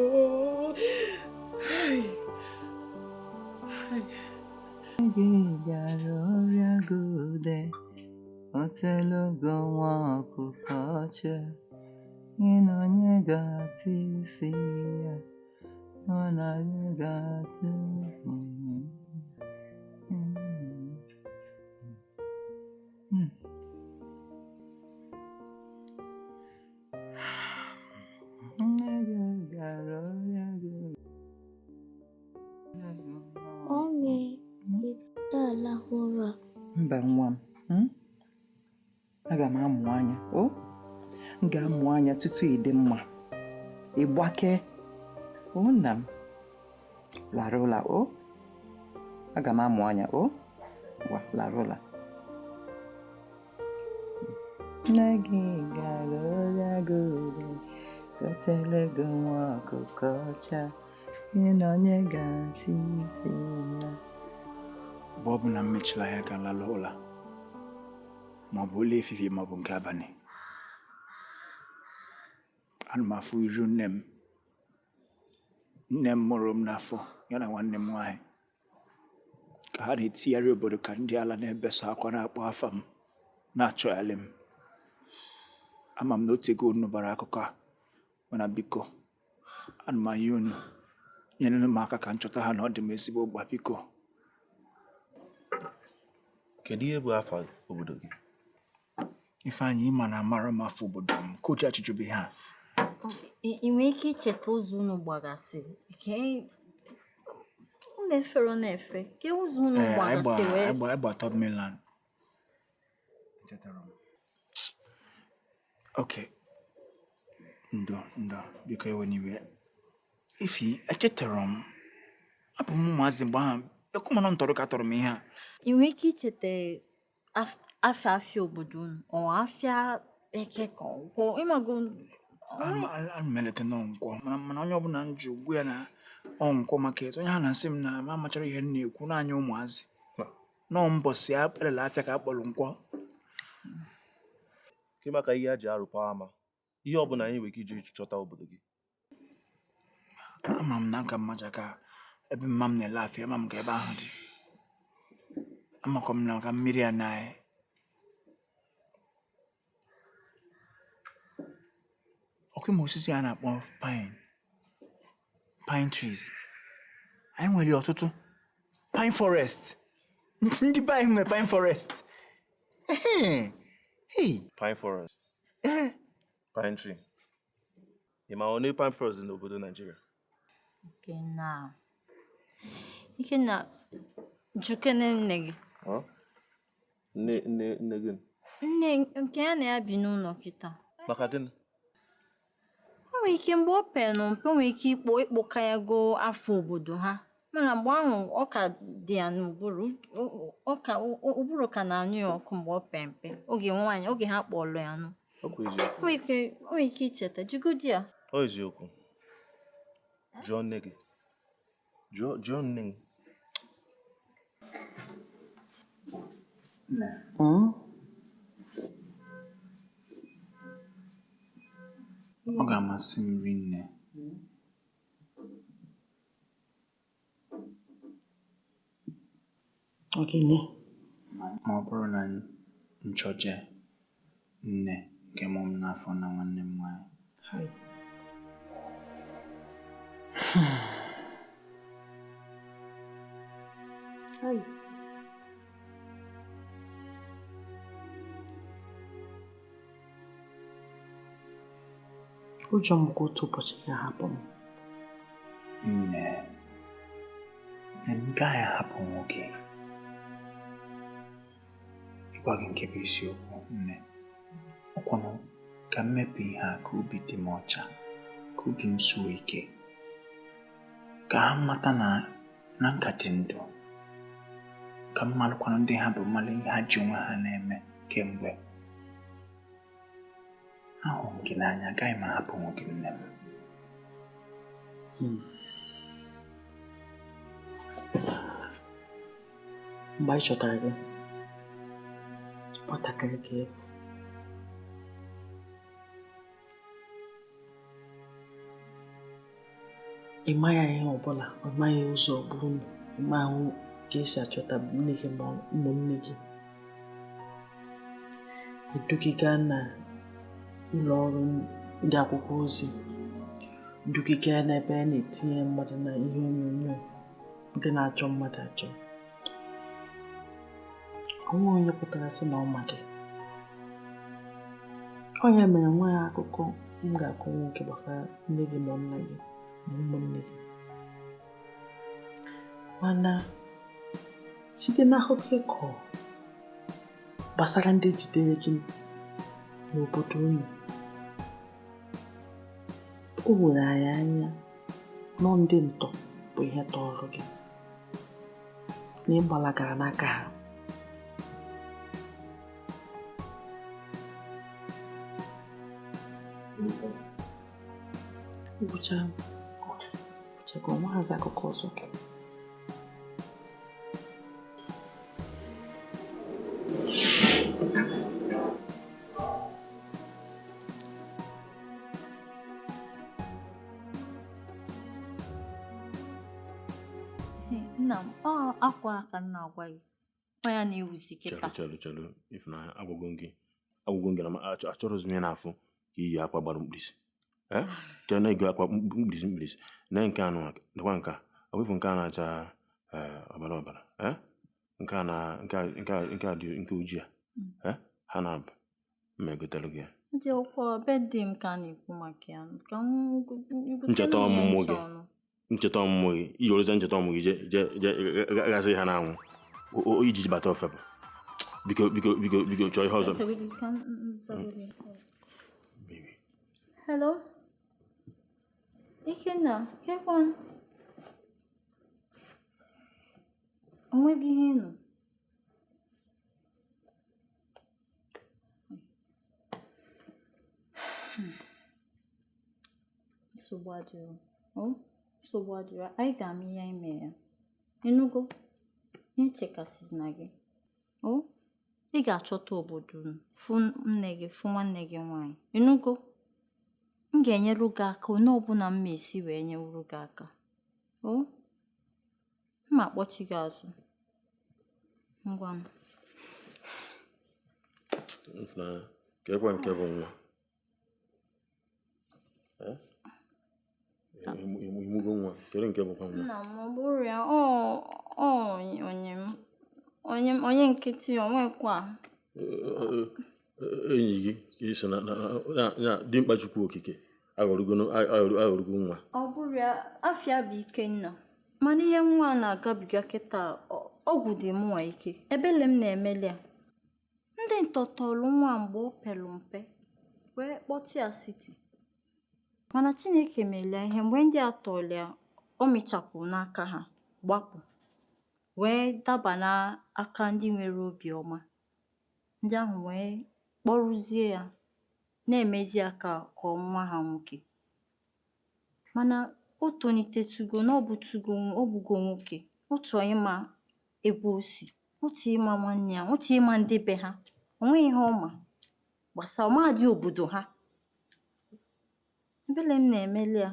Gị gara ọrịa gode, otelogo nwa ọkụkọ ọcha, gị na onye ga-atụ isi ya, ọ na gị ga-atụ Mba nwa m, aga m amụ anya. M ga-amụ anya tutu ị dị mma. Ị gbake. Nna m, lara ụla. Aga m amụ anya. Lara ụla. nne gị gara ọrịa gode, gotele gị nwa ọkụkọ ọcha, gị na onye ga-atụ isi ya. Mgbe ọ bụ na m mechila ya ka lala ụla, ma ọ bụ ụlọ efifie ma ọ bụ nke abalị, ana m afụ iru nne m. Nne m mụrụ m n'afọ ya na nwanne m nwaanyị ka ha na-etigharị obodo ka ndị ala na-ebeso akwa na-akpọ afa m, na-achọghalị m. Ama m na otego unu bara akụkọ a, mana biko ana m anya unu nyere m aka ka nchọta ha na ọ dị m ezigbo mkpa. Biko. Kedu ihe bụ afa obodo gị? Ifeanyị, ịma na amara m afọ obodo m, koodu achịchụbe ha. Ị nwere ike icheta ụzọ unu gbagasịrị? Unu efere na-efe ke ụzọ unu gbagasịrị? Ịgba top mainland. Echetara m. Okay. Ndo, biko ewe n'iwe. Ifi, echetara m. Abụ m ụmụazị mgbe ahụ, ekwumana ntọrọ ka tọrọ m ihe a. Ị nwere ike icheta afịa obodo unu, ọ afịa eke ka ọgwọ ịmago? Ana m eleta na ọnkwọ, mana onye ọbụla m ji ugwu ya na ọnkwọ maka etu onye ha na-asị m na ma amachara ihe m na-ekwu n'anya ụmụazị. Nọọ mbọsị akpịrịla afịa ka akpọrọ nkwọ. Ke maka ihe a ji arụpa ama, ihe ọbụla anyị nwere ike iji chọta obodo gị. Ama m na nka mmaja ka ebe mma m na-ele afịa, ama m ka ebe ahụ dị. Amakọ m na ka mmiri anaghị. Ọkụ ma osisi a na-akpọ pine pine trees. Anyị nwere ọtụtụ pine forest. Ndị be anyị nwere pine forest. Hey. Pine forest. Pine tree. Ị ma onye pine forest n'obodo Nigeria? Ikenna, jukene nne gị. Nne gị? Nne nke ya na ya bi n'ụlọ kịta. Maka gịnị? O nwere ike mgbe o pere mpe, o nwere ike ịkpọka ya go afọ obodo ha. Mana mgbe ahụ ọ ka dị ya n'ụbụrụ, ụbụrụ ka na-anyụ ya ọkụ mgbe ọ pere mpe. Oge ha kpọrọ ya nụ. Ọ bụ eziokwu. O nwere ike icheta, jugodi ya. Ọ eziokwu. Jụọ nne gị. Jụọ nne gị. Ọ ga-amasị m rinne ma ọ bụrụ na nchọje nne nke mụ m n'afọ na nwanne m nwanyị. Ụjọ m ka otu ụbọchị ga-ahapụ m. Nne, m gaghị ahapụ nwoke. Ịgwa gị nke bụ isiokwu, nne. Ọkwanụ ka mmepe ihe a ka obi dị m ọcha, ka obi m zuo ike. Ka ha mata na nka dị ndụ. Ka m malụkwanụ ndị ha bụ mmalụ ihe ha ji onwe ha na-eme kemgbe. Ahụrụ m gị n'anya, agaghị m ahapụ nwoke, nne m. Mgbe anyị chọtara gị, nwatakịrị ka ị bụ. Ị maghị ihe ọbụla, ọ maghị ụzọ ọbụla, ị maghị ka esi achọta nne gị ma ụmụnne gị. Edugiga na ụlọ ọrụ ndị akwụkwọ ozi, edugiga n'ebe a na-etinye mmadụ na ihe onyonyo ndị na-achọ mmadụ achọ. Onwe onye pụtara sị na ọma gị. Onye mere nwa ya akụkọ m ga-akọ nwoke gbasara nne gị ma nna gị na ụmụnne gị. Mana site n'akụkọ ịkọ gbasara ndị jidere gị n'obodo unu, o were anyị anya nọ ndị ntọ bụ ihe tọrọ gị na ịgbalagara n'aka ha. Ụbọchị ọnwahazi akụkọ ọzọ. Nna m, ọ akwa aka nna agwa gị. Ọ ya na-ewuzi kịta. Chelụ, Ifunanya, agwụgwọ gị na achọrọzi m ya n'afọ ka iyi akwa gbara mkpirisi. Ka na-ego akwa mkpirisi na nke anụ dịkwa nka ọ bụfụ nke a na-acha ọbara nke a dị nke ojii a ha na-aba mma egotere gị ya. Ndị ọkwa bedị m ka na-ekwu maka ya. Ncheta ọmụmụ gị iji orụza ncheta ọmụmụ gị je gasị ha n'anwụ iji bata ofebụ. Biko chọọ ihe ọzọ. Hello? Ikenna, kekwan? Onweghị ihe nọ. Nsogbu adịrọ. Anyị ga-ama ihe anyị mere ya. Ịnụgo? Ihe chekasịzi na gị. Ị ga-achọta obodo fụ nne gị, fụ nwanne gị nwaanyị. Ịnụgo? M ga-enyere gị aka onye ọbụla m esi wee nyewuru gị aka. M akpọchi gị azụ. Ngwa m. Ifunanya, ka ekwe nke bụ nwa. mgbugo nwa kere nke bụkwa nwa nna m ọ bụrụ ya onye nkịtị onwekwa enyi gị ka isi na dimkpa Chukwu okike aghọrọgo nwa. Ọ bụrụ ya afịa bụ Ikenna mana ihe nwa na-agabiga kịta ọgwụ dị mụnwa ike ebele m na-emeli ya ndị ntọtọlụ nwa mgbe o pelu mpe wee kpọtịa siti mana Chineke melia ihe mgbe ndị atọlụ ya o mịchapụ n'aka ha gbapụ wee daba n'aka ndị nwere obiọma ndị ahụ wee kpọrụzie ya na-emezi ya ka nwa ha nwoke mana o tonitetugo na ọ bụgo nwoke ọ chọọ ịma ebe o si ọ chọọ ịma nwanne ya ọ chọọ ịma ndị be ha onweghị ihe ọma gbasa ọmadị obodo ha ebele m na-emeli ya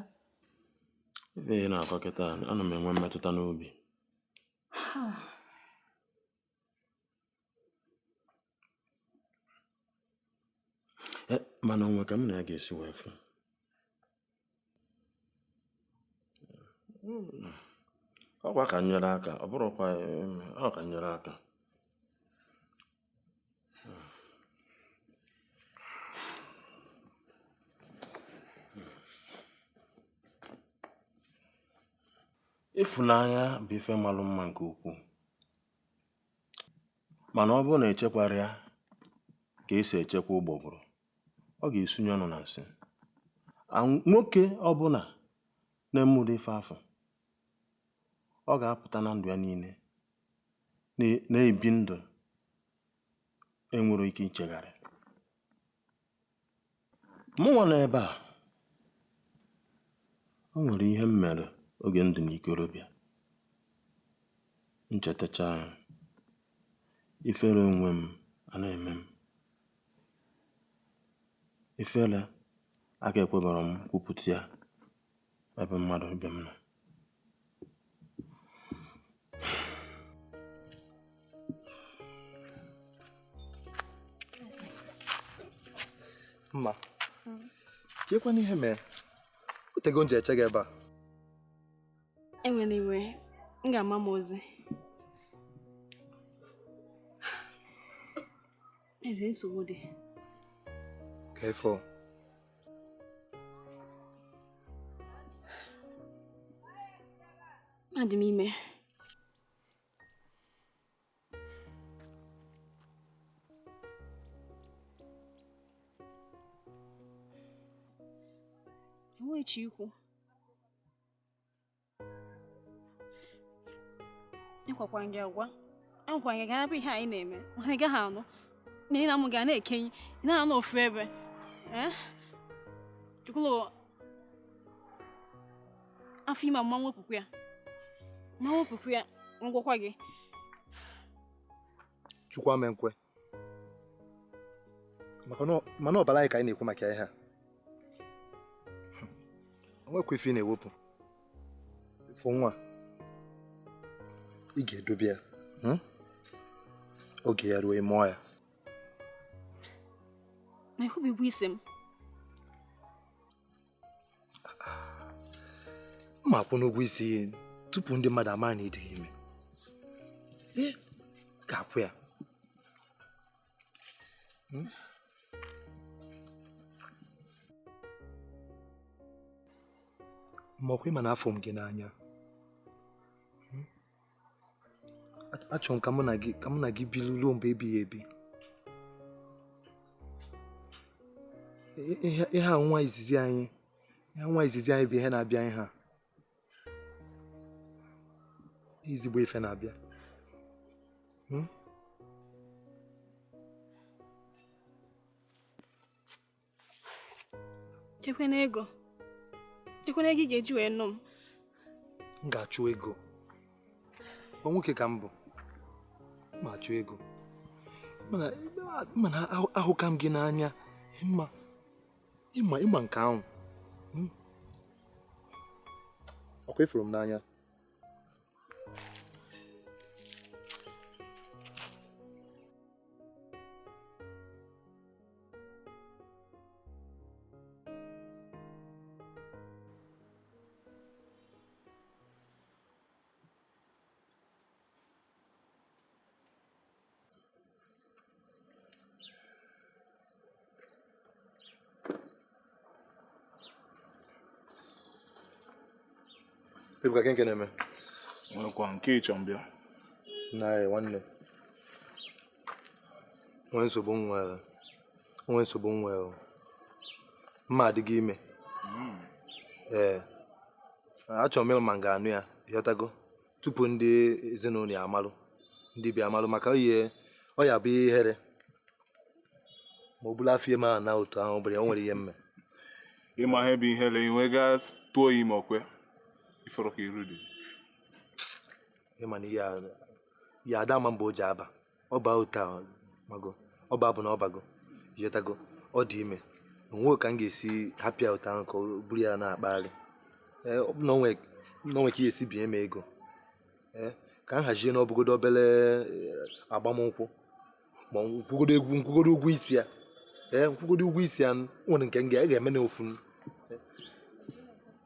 ife ihe na-akọ kịta ana m enwe mmetụta n'obi mana onwe ka m na ya ga-esi wee fụ ọkwa ka nyere aka ọ bụrụkwa ọ ka nyere aka ịfụnanya bụ ife malụ mma nke ukwuu mana ọ bụrụ na echekwara ya ka esi echekwa ụgbọgụrụ ọ ga-esunye ọnụ na nsị nwoke ọbụla na-eme ụdị ife afọ ọ ga-apụta na ndụ ya niile na-ebi ndụ enwere ike ichegharị mụnwa n'ebe a o nwere ihe m mere oge ndụ n'ikorobịa nchetacha ifere onwe m a na-eme m ifere aka ekwebara m kwupụta ya ebe mmadụ ibe m nọ mma kekwana ihe mere otego nje eche gị ebe a enwere iwe m ga-ama m ozi eze nsogbu dị ka ifo adị m ime enweghị ikwu ịkwakwa gị agwa agwa gị ga-abụ ihe anyị na-eme mana ị gaghị anụ na ị na m ga na-ekenyi ị na-anọ ofu ebe chukwulu afọ ime mma nwepụkwu ya ngwakwa gị chukwu ame nkwe mana ọbara anyị ka anyị na-ekwu maka ihe a onwekwa ife ị na-ewepụ ifo nwa ị ga-edobe ya oge ya ruo ịmụọ ya na ikwubigbu isi m ma akwụ n'ụgwọ isi tupu ndị mmadụ amara na ịdịghị ime ga-akwụ ya ma ọkwa ịma na afọ m gị n'anya achọrọ m ka mụ na gị biri ruo mgbe ebighị ebi ihe a nwa izizi anyị bụ ihe na-abịa ihe a ezigbo ife na-abịa chekwana ego ị ga-eji wee nụ m ga-achụ ego ọ nwoke ka m bụ ma achụ ego mana ahụka m gị n'anya ịma nke ahụ ọkwa ifuru m n'anya Ebuka nke na-eme. Nwekwa nke ịchọ mbịa. Na nwanne. Onwe nsogbu nwere. Mma adịghị ime. Achọrọ m ịlụ ma ga-anụ ya ịghọtago tupu ndị ezinụlọ ya amalụ ndị bịa amalụ maka ọ ya bụ ihere ma ọ bụla afie ma na otu ahụ bụrụ ya o nwere ihe mme ịma ihe bụ ihere inwe ga tụọ ime okwe ifọrọ ka iru dị ịma na ya ada ma mbụ o ji aba ọ baa otu ahụ mago ọ baa bụ na ọ bago ịghọtago ọ dị ime onwe ka m ga-esi hapịa otu ahụ ka o buru ya na-akpagharị n'onwe ka esi binye m ego ka m hazie n'ọbụgodo obere agbamnkwụ ma nkwugodo ụgwọ isi ya nwere nke m ga-eme n'ofu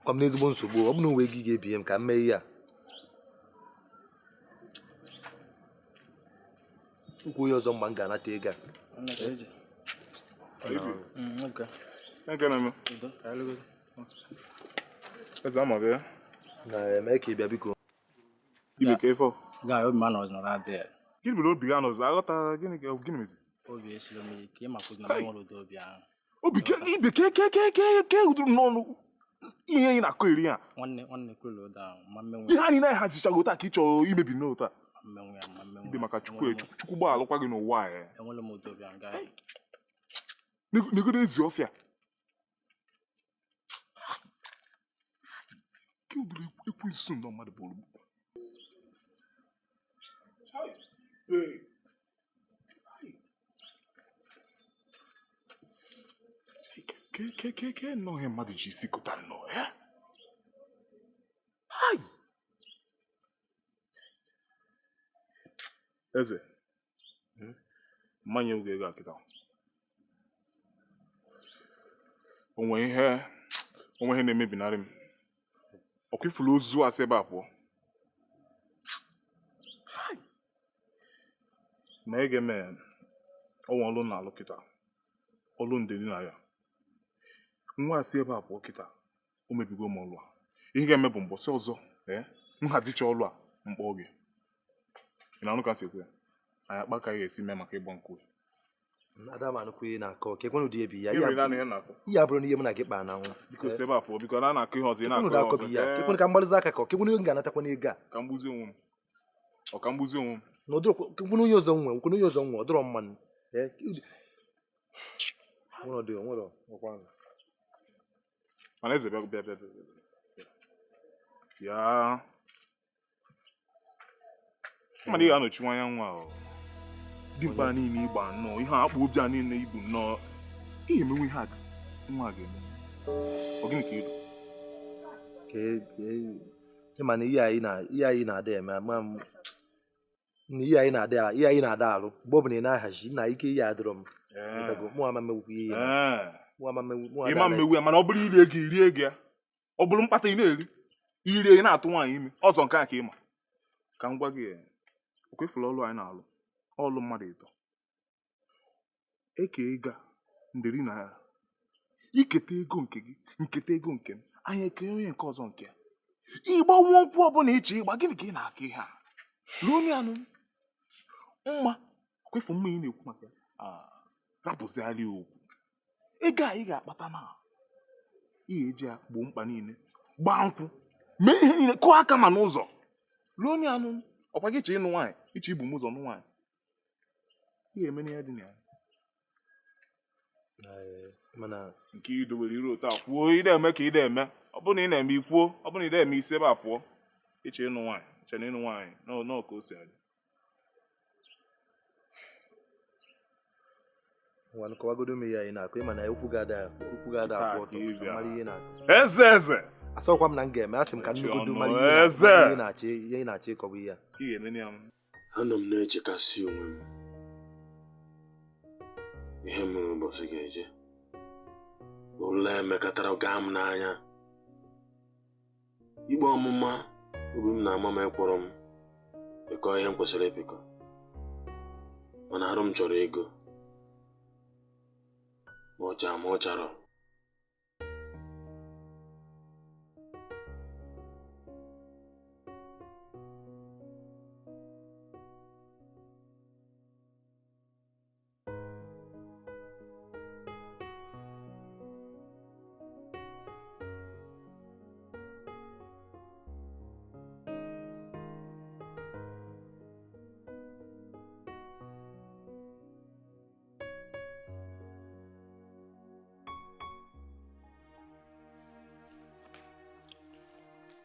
kwa m n'ezigbo nsogbu ọ bụ na onwe ego ị ga-ebinye m ka m mee ihe a nkwu onye ọzọ mgbe m ga-anata ego a na-eme ka ị bịa biko ibe ka ifo Guy, obi man was not out there. gịnị bụ obi ga nọzọ aghọtara gịnị mezi Obi esiri m ike ịmakwa na nwere ụdị obi ahụ. obi ibe ke uduru n'ọnụ ihe anyị na-akọ eri ya Nwanne kwelu ụda ahụ ma mmenwe. ihe anyị na-ehazichago taa ka ị chọrọ imebi n'otu a Mmenwe ya ma mmenwe. ibe maka chukwu gbaa alụkwa gị n'ụwa a Enwere m ụdị obi ahụ Guy. negodo ezi ọfịa ke uduru ekwensu ndọ mmadụ bụ olugbo ke nọ ihe mmadụ ji isi kụta nnọọ ya eze mmanya oge ego akịta onwe ihe na-emebinarị m ọkwa ifuru ozu asị ebe a pụọ na ege mee ọnwa ọlụ na alụ kịta ọlụ ndedi na ya nwa asị ebe a pụọ kịta o mebigo m ọlụ a ihe ga-eme bụ mbọsị ọzọ nhazicha ọlụ a mkpọ oge ị na-anụ ka si ekwe anyị akpa ka ga-esi mee maka ịgba nkwu Adam anụkwu ihe na-akọ ka ekwenụ dị ebi ya ihe abụrụ n'ihe m na gị kpaa na nwa biko si ebe a pụọ biko na na-akụ ihe ọzọ ị na-akụ ihe ọzọ ekwenụ ka mgbalịzi aka ka ekwenụ m ga-anatakwa n'ego a ka mgbuzi onwe m ọ ka mgbuzi onwe m na ekwenụ onye ọzọ nwe ọ dịrọ mmanụ mana eze bịa ya mana ị ga-anọchi nwanya nwa ahụ dimkpa niile ịgba nnọọ ihe akpụ obi a niile ibu nnọọ ihe emenwe ihe nwa a ga-eme ọ gịnị ka ịdụ ịma na ihe anyị na-ada eme ama m na ihe anyị na-ada arụ mgbe ọ bụla ị na-ahazi na ike ihe adịrọ m ịma mmewu ya mana ọ bụrụ iri ego ya ọ bụrụ mkpata ị na-eri iri ị na-atụ nwaanyị ime ọzọ nke a ka ịma ka m gwa gị okwefula ọlụ anyị na-alụ ọlụ mmadụ ịtọ eke ego nderi naira iketa ego nke gị nketa ego nke m anyị ekere onye nke ọzọ nke ya ịgbanwe nkwụ ọbụla iche ịgba gịnị ka ị na-aka ihe a ruo onye anụ mma kwefu mma ị na-ekwu maka rapụzigharị okwu ego anyị ga-akpata na ihe eji ya gboo mkpa niile gbaa nkwụ mee ihe niile kụọ aka ma n'ụzọ ruo onye anụ ọkwa gị iche ịnụ nwaanyị iche ibu m ụzọ nụ nwaanyị ihe eme n'ihe dị na ya mana nke idowere iru otu a kwuo ị na-eme ka ị na-eme ọ bụrụ na ị na-eme ikwuo ọ bụrụ na ị na-eme isi ebe a pụọ iche ịnụ nwaanyị iche na ịnụ nwaanyị n'ọ ka o si adị nwa nkọwagodo m ihe anyị na-akụ ịma na okwu ga-ada akwụ ọtọ mara ihe na-akụ eze asọkwa m na m ga-eme asị m ka nnugodo mara ihe na-achọ ịkọwa ihe anọ m na-echekasị onwe m ihe mere ụbọchị ga-eje ụlọ emekọtara gaa m n'anya igbe ọmụma obi m na-ama m ekwọrọ m pịkọ ihe m kwesịrị ịpịkọ mana arụ m chọrọ ego ma ọ chọrọ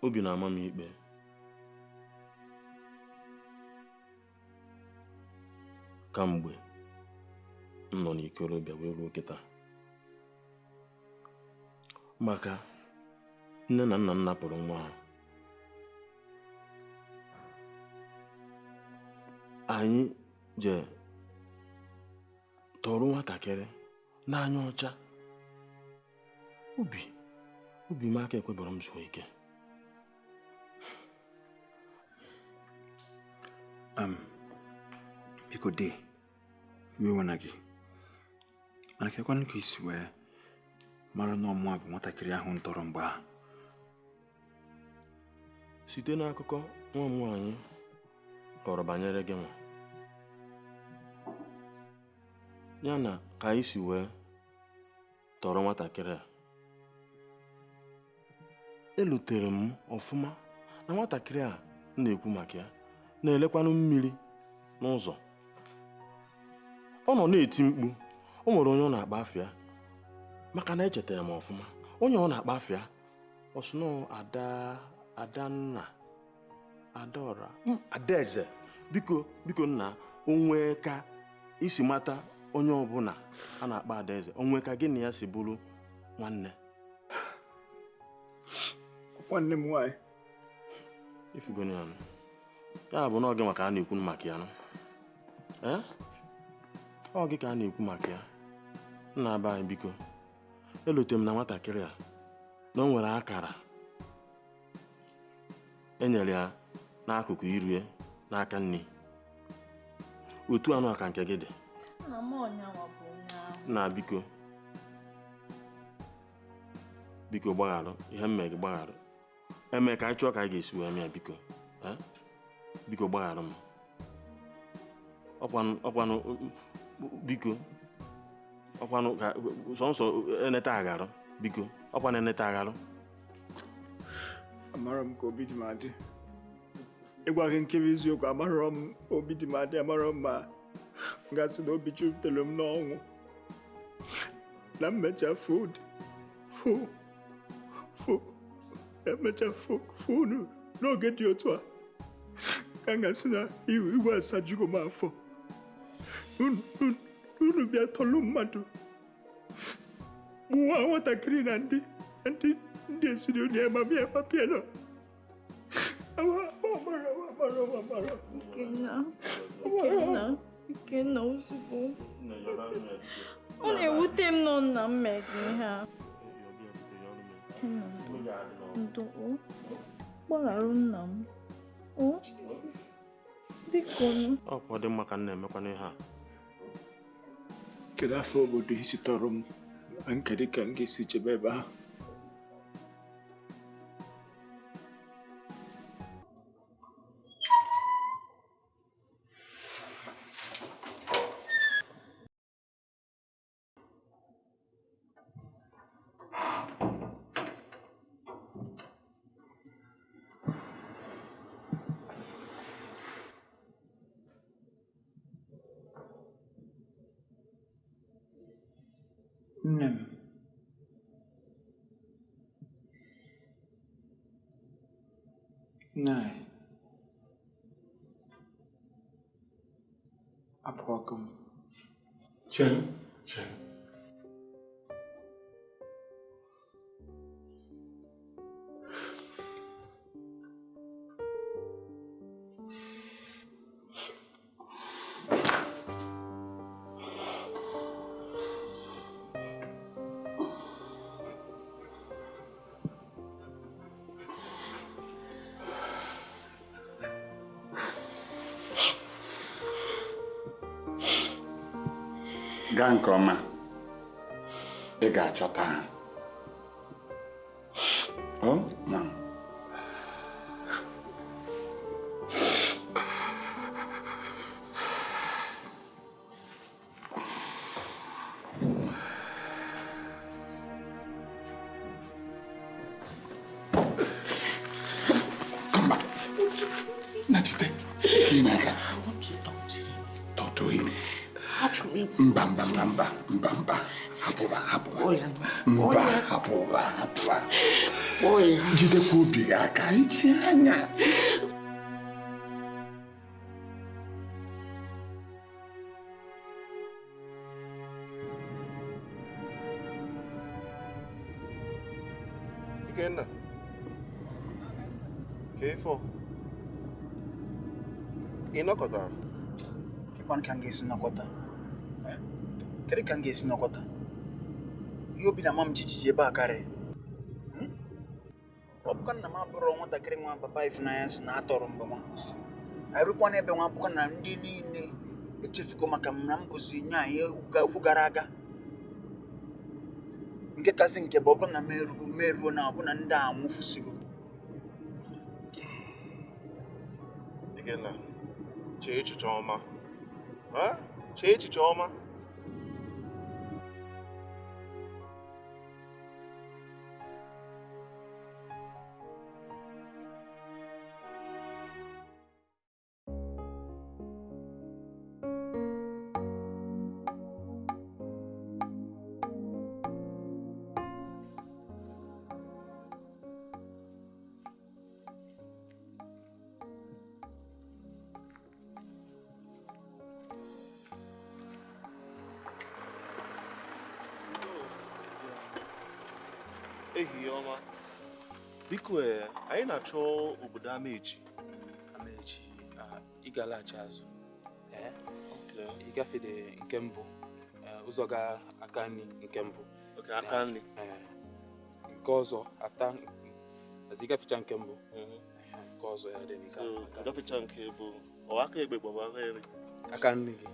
obi na-ama m ikpe. Kamgbe m nọ n'ikorobịa wee ruo kịta, maka nne na nna m napụrụ nwa ha. Anyị je tọrọ nwatakịrị n'anya ọcha. Obi m aka ekwebara m zuo ike. Biko dee iwe na gị, mana kekwanụ ka isi wee mara na ọmụa bụ nwatakịrị ahụ ntọrọ mgbe ahụ? Site n'akụkọ nwa m nwaanyị kọrọ banyere gị nwa, ya na ka anyị si wee tọrọ nwatakịrị a, elutere m ọfụma na nwatakịrị a na-ekwu maka ya na-elekwanụ mmiri n'ụzọ. Ọ nọ na-eti mkpu. O nwere onye ọ na-akpa afịa, maka na echetara m ọfụma onye ọ na-akpa afịa ọsụnọ Adanna, Adaọra, Adaeze. Biko nna, onwe ka isi mata onye ọbụla a na-akpa Adaeze, onwe ka gị na ya si bụrụ nwanne m nwaanyị. Ifigoni ya ya bụ na oge maka a na-ekwu maka ya, ọ gị ka a na-ekwu maka ya. Nna aba anyị, biko elote m na nwatakịrị a na o nwere akara enyere ya n'akụkụ iru ya n'aka nne. Otu anụ aka nke gị dị na biko gbagharụ ihe mme gị, gbagharụ. Eme ka anyị chọọ ka anyị ga-esi wee mee, biko gbagharụ m. Ọkwanụ ka sọnsọ eneta agharụ, biko ọkwanụ eneta agharụ. Amara m ka obi dị m adị. Ịgwa gị nke bụ eziokwu, amarọ m obi dị m adị. Amarọ m ma gasị na obi jupụtara m n'ọnwụ, na mmecha unu n'oge dị otu a, ka m gasị na igwe asajugo m afọ. Unu bịa tọlụ mmadụ, gbuwa nwatakịrị na ndị ezinụlọ ya, ma bịa papịa nọ. Ikenna ozugbo ọ na-ewute m nọ na mmeghe ha. Gbagharụ nna m, biko. Ọ dị mma ka m na-emekwana ihe a. Kedu afọ obodo isi tọrọ m, na nkedụ ka m ga-esi chebe ebe ahụ? Nne m, nne anyị, apụọkụ m. Chere. Gaa nke ọma, ị ga-achọta ha. Ma come back. Nachite, Inaka. I want to talk to you. Talk to him. Talk to me. Mba. jidekwa obi gị aka ichi anya. Ikenna, K4, ị nọkọtara? Kekwan ka m ga-esi nọkọta? Kedu ka m ga-esi nọkọta? Ihe obi na-ama m jijiji ebe a karị. Ọ bụkwa na m abụrụ nwatakịrị nwa papa Ifunanya si na atọrọ mgbe nwa. Arụkwa n'ebe nwa bụkwa na ndị niile echefugo maka m na m bụzi nye anyị okwu gara aga. Nke kasị nke bụ ọbụna meruo na ọbụna ndị a nwụfusigo. Ikenna, chee echiche ọma. Chee echiche ọma. Ehihie ọma. Biko anyị na-achọ obodo Amaechi. Amaechi, ị ga-alaghachi azụ. Ịgafede nke mbụ, ụzọ ga aka nri nke mbụ. Aka nri. Nke ọzọ, ịgafecha nke mbụ. Nke ọzọ ya dị n'ike. Ịgafecha nke bụ aka ekpe gbaba aka nri. Aka nri gị.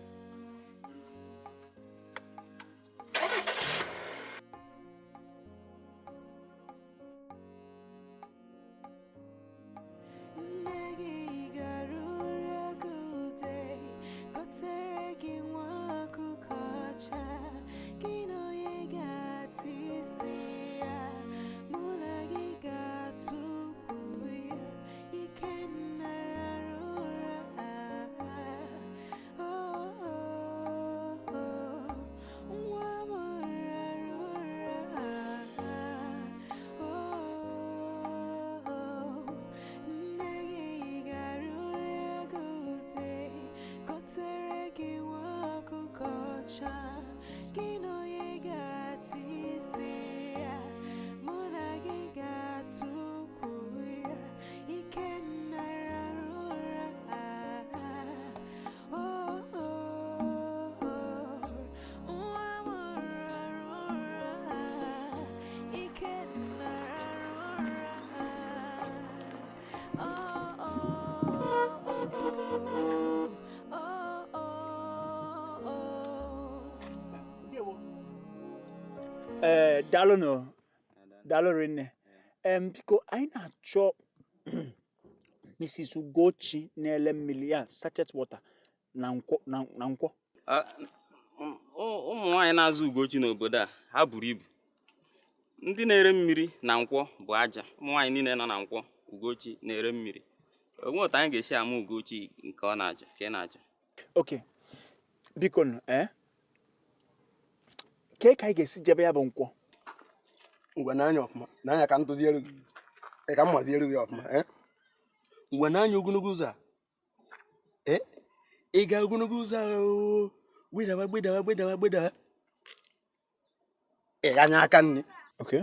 Daalụ rinne. Biko anyị na-achọ Mrs. Ugochi na-ele mmiri ya sachet water na nkwọ. Ụmụ nwaanyị na-azụ Ugochi n'obodo a ha buru ibu. Ndị na-ere mmiri na nkwọ bụ aja. Ụmụ nwaanyị niile nọ na nkwọ Ugochi na-ere mmiri. Onwe otu anyị ga-esi ama Ugochi nke ọ na-aja ka ị na-aja. Okay, biko kee ka anyị ga-esi jebe ya bụ nkwọ? Ngwa n'anya ọfụma, n'anya ka m doziere gị, ka m maziere gị ọfụma. Ngwa n'anya ogologo ụzọ a, ị ga ogologo ụzọ a, gbedawa, ị ganya aka nri. Okay.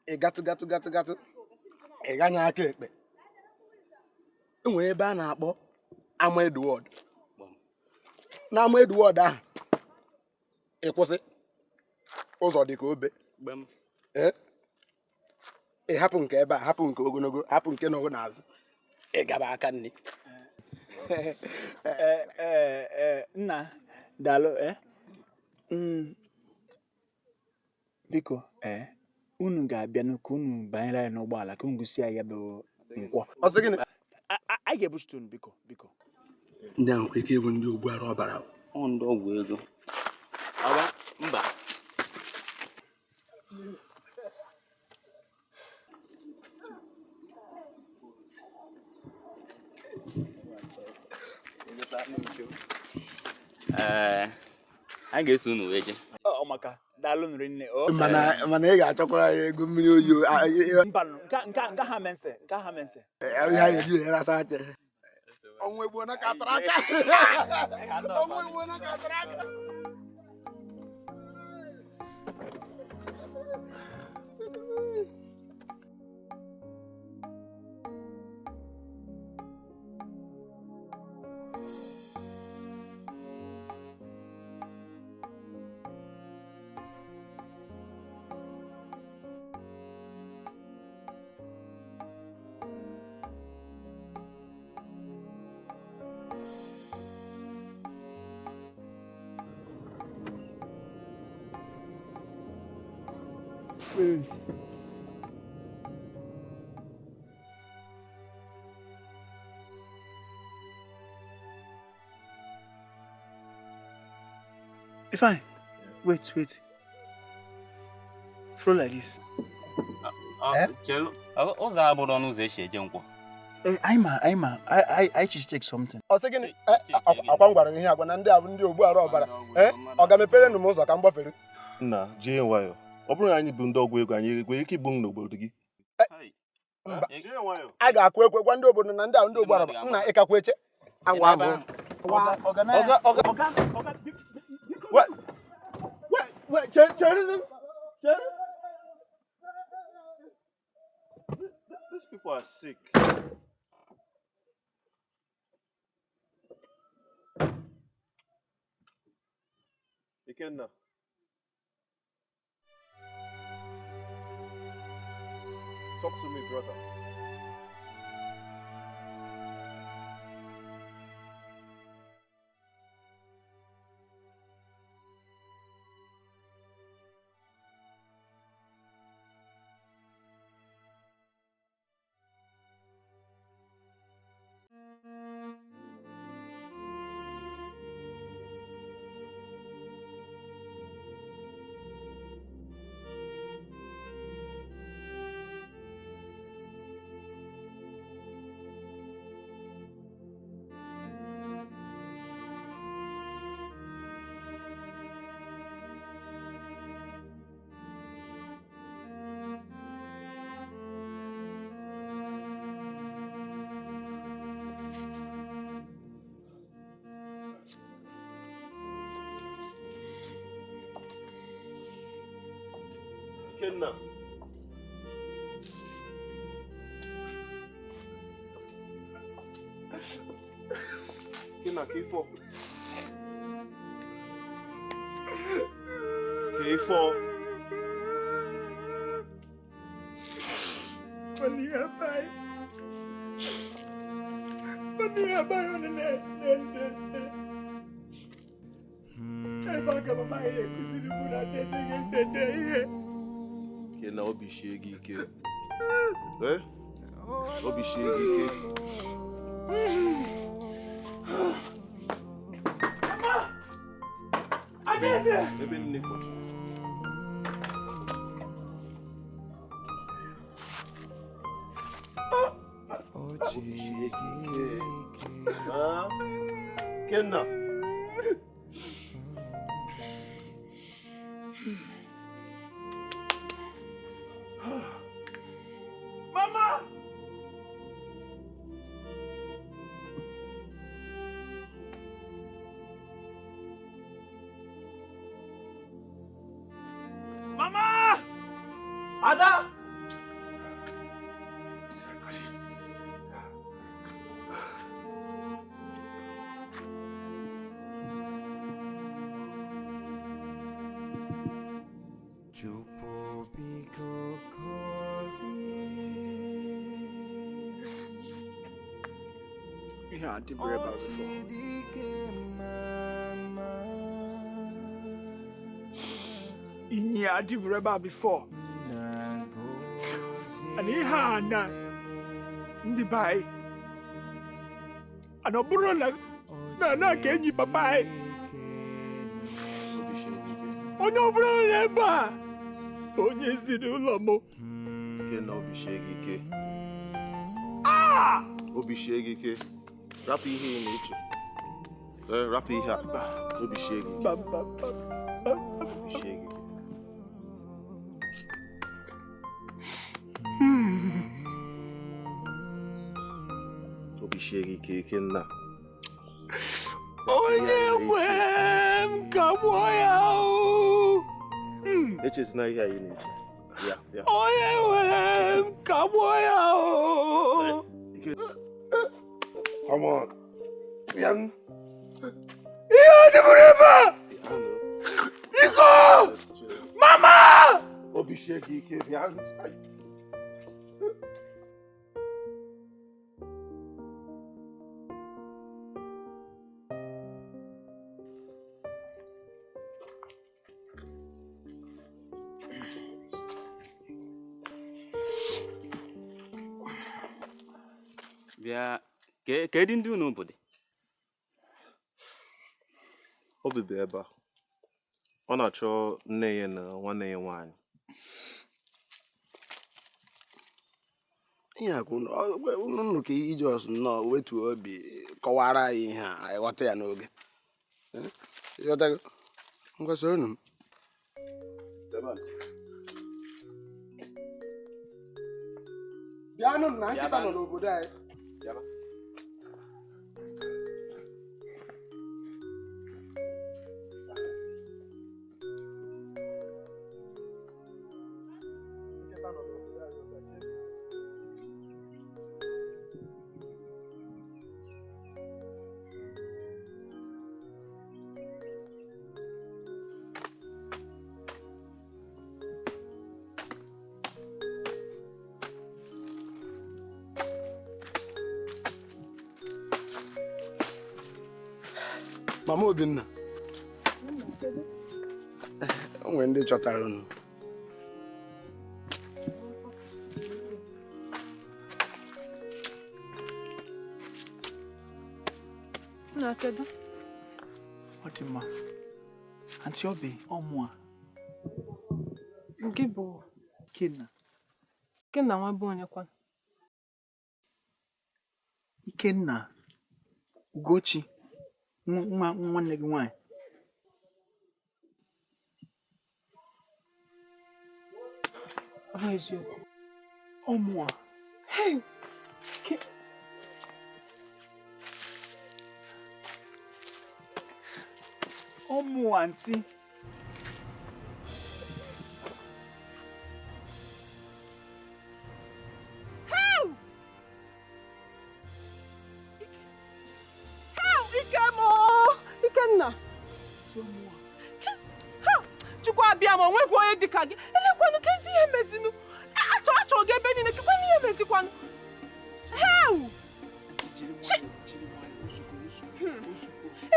Ị gatụ, ị ganya aka ekpe. Enwere ebe a na-akpọ Ama Edward. N'Ama Edward ahụ, ị kwụsị. Ụzọ dị ka obe. Ị hapụ nke ebe a, hapụ nke ogologo, hapụ nke nọgụ n'azụ. Ị gaba aka nri. Nna, daalụ. Biko, unu ga-abịa ka unu banyere anyị n'ụgbọala ka unu gosi ya bụ nkwọ. Ọ sị gịnị? Anyị ga-ebuchite unu biko. Ndị ahụ ike ewu ndị ogbu ara ọbara. Ndị ọgwụ ego. Mba. anyị ga-eso unu wee jee. Ọ maka daalụ nri nne. mana ị ga-achọkwara ya ego mmiri oyi Mbanụ nke ha mense ya eri rasa ache ọnwa egbo na ka tara aka ọnwa egbo na ka tara aka. Fine. Wait. Flow like this. Chelu, ụzọ abụrụ ọnụ ụzọ esi eje nkwọ. I just check something. Ọ sị gịnị akwa m gwara ihe agwa na ndị a bụ ndị ogbu ara ọbara ọ ga-mepere nụ m ụzọ ka m gbafere. Nna jee nwayọ ọ bụrụ na anyị bụ ndị ọgwụ ego anyị nwere ike igbu n'obodo gị. A ga-akụ ekwe gwa ndị obodo na ndị a ndị ogbu ara nna ịkakwa eche agwa abụ. These people are sick. Ikenna. Talk to me, brother. Ikenna. Ikenna, K4. K4. Ikenna, obi shie gị ike. Obi shie gị ike. Ebe nne kpọchi. Obi shie gị ike. Ikenna. Mama! Mama! Ada! Yeah, I did worry about it before. Yeah, I did worry about before. And he had the buy. And a burro like na can you papa? Oh no, brother, oh yes, you do lomo. Ikenna, obi shie gị ike. Ah! Obi shie gị ike. Rapụ ihe ị na-eche. rapụ ihe a. Obi shie gị. Obi shie gị. Obi shie gị ike nna. Onye nwe m kagbuo ya o. Echezina ihe anyị na-eche. Ya. Onye nwe m kagbuo ya o. Come on. Bien. Ihe dịbụrụ ebe a. Biko! Mama! Obi shie gị ike bịa. Bịa kedu ndị unu obodo? Ọ bibu ebe a. Ọ na-achọ nne ya na nwanne ya nwaanyị. Ihe a unu ka iji ọsụ nnọọ wetuo obi kọwara anyị ihe a anyị ghọta ya n'oge. Ngwa soro unu m. Bịanụ na nkịta nọ n'obodo anyị. Mama Obinna, o nwere ndị chọtara unu. Nna kedu? Ọ dị mma. Aunty Obi, ọmụ a. Nke bụ Ikenna nwa bụ onye kwa? Ikenna Ugochi. Nwanne gị nwaanyị. Ọ eziokwu. Ọmụ a. Ọmụ aunty. Chukwu abịa ma onweghị onye dịka gị. Elekwanụ ka ezi ihe mezinu. Achọ gị ebe niile kekwanụ ihe mezikwanụ.